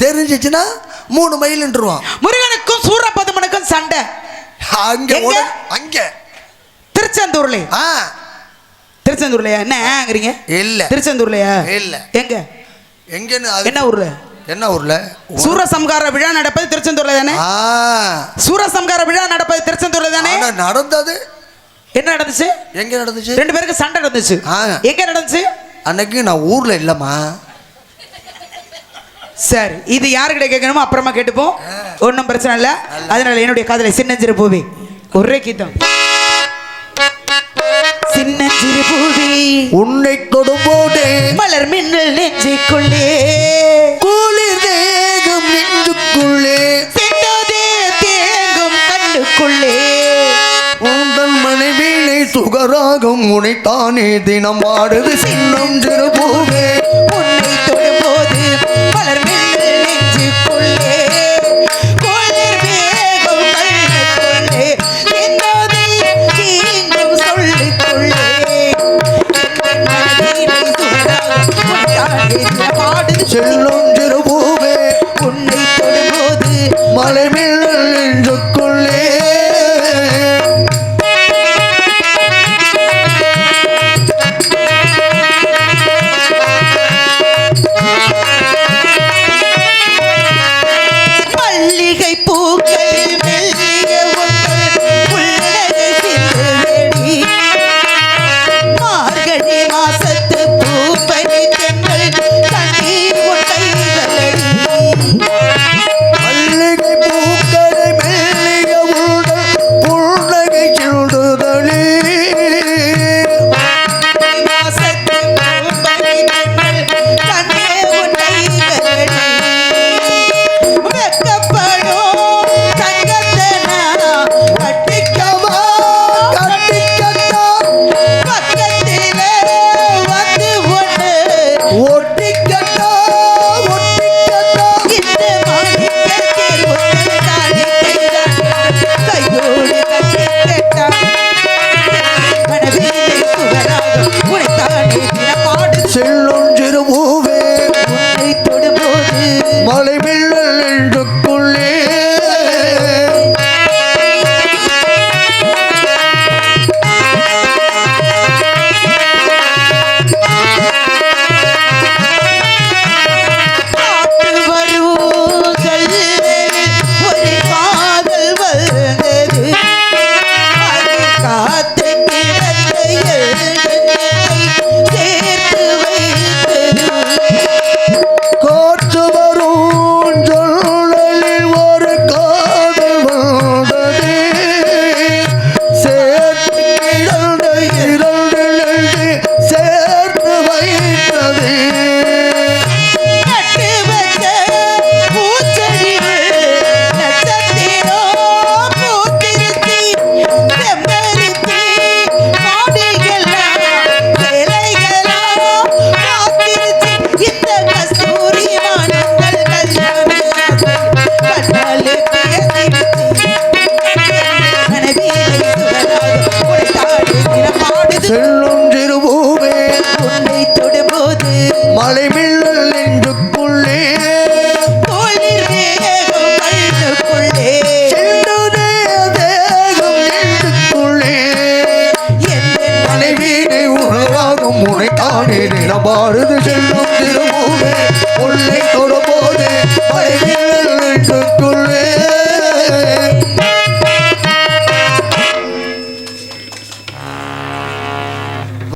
தெரிஞ்சிச்சுன்னா 3 மைல்ன்றுவோம். முருகனுக்கும் சூரபதமனுக்கும் சண்டை அங்க அங்க திருச்செந்தூர்ல. திருச்செந்தூர்லயா? என்னங்கிறீங்க? இல்ல திருச்செந்தூர்லயா? இல்ல. எங்க எங்கன்னு? என்ன ஊர்ல? என்ன ஊர்ல? சூரசம்ஹார விழா நடப்பது திருச்செந்தூர்ல தானே? சூரசம்ஹார விழா நடப்பது திருச்செந்தூர்ல தானே? நடந்தது. என்ன நடந்துச்சு? எங்க நடந்துச்சு? 2 பேருக்கு சண்டை நடந்துச்சு. எங்க நடந்துச்சு? அன்னைக்கு நான் ஊர்ல இல்லம்மா. சரி, இது யாருக்கிட்ட கேட்கணுமோ அப்புறமா கேட்டுப்போம், ஒன்றும் பிரச்சனை இல்லை. அதனால என்னுடைய காதலை சின்னஞ்சிறு பூவி ஒரே கீதம். சின்னஞ்சிறு பூவி உன்னை கொடுபோதே மலர் மின்னல் நெஞ்சுக்குள்ளே குளிர் தேகம் நெஞ்சுக்குள்ளே சென்றதே தேங்கும் கண்ணுக்குள்ளே உந்தன் மனைவினை சுகராகம் உனைத்தானே தினம் ஆடுது சின்னஞ்சிறு பூவே உன்னை தொடும்போது மலர் மின்னல் நெஞ்சுக்குள்ளே குளிர் வேகம் கண்ணுக்குள்ளே சென்றதே தேங்கும் சொல்லுக்குள்ளே செல்லொன்று பூவே உன்னை தொடும்போது மலை மின்னல் நெஞ்சுக்குள்ளே. மல்லிகை பூக்களில் மெல்லிய மார்கழி மாசத்து பூப்பனி தென்றல் கண்ணீர் மல்லிகை பூக்களை பாரதி செல்லும் திரும்புவே உள்ளே தொடும்போது வீட்டுக்குள்ளே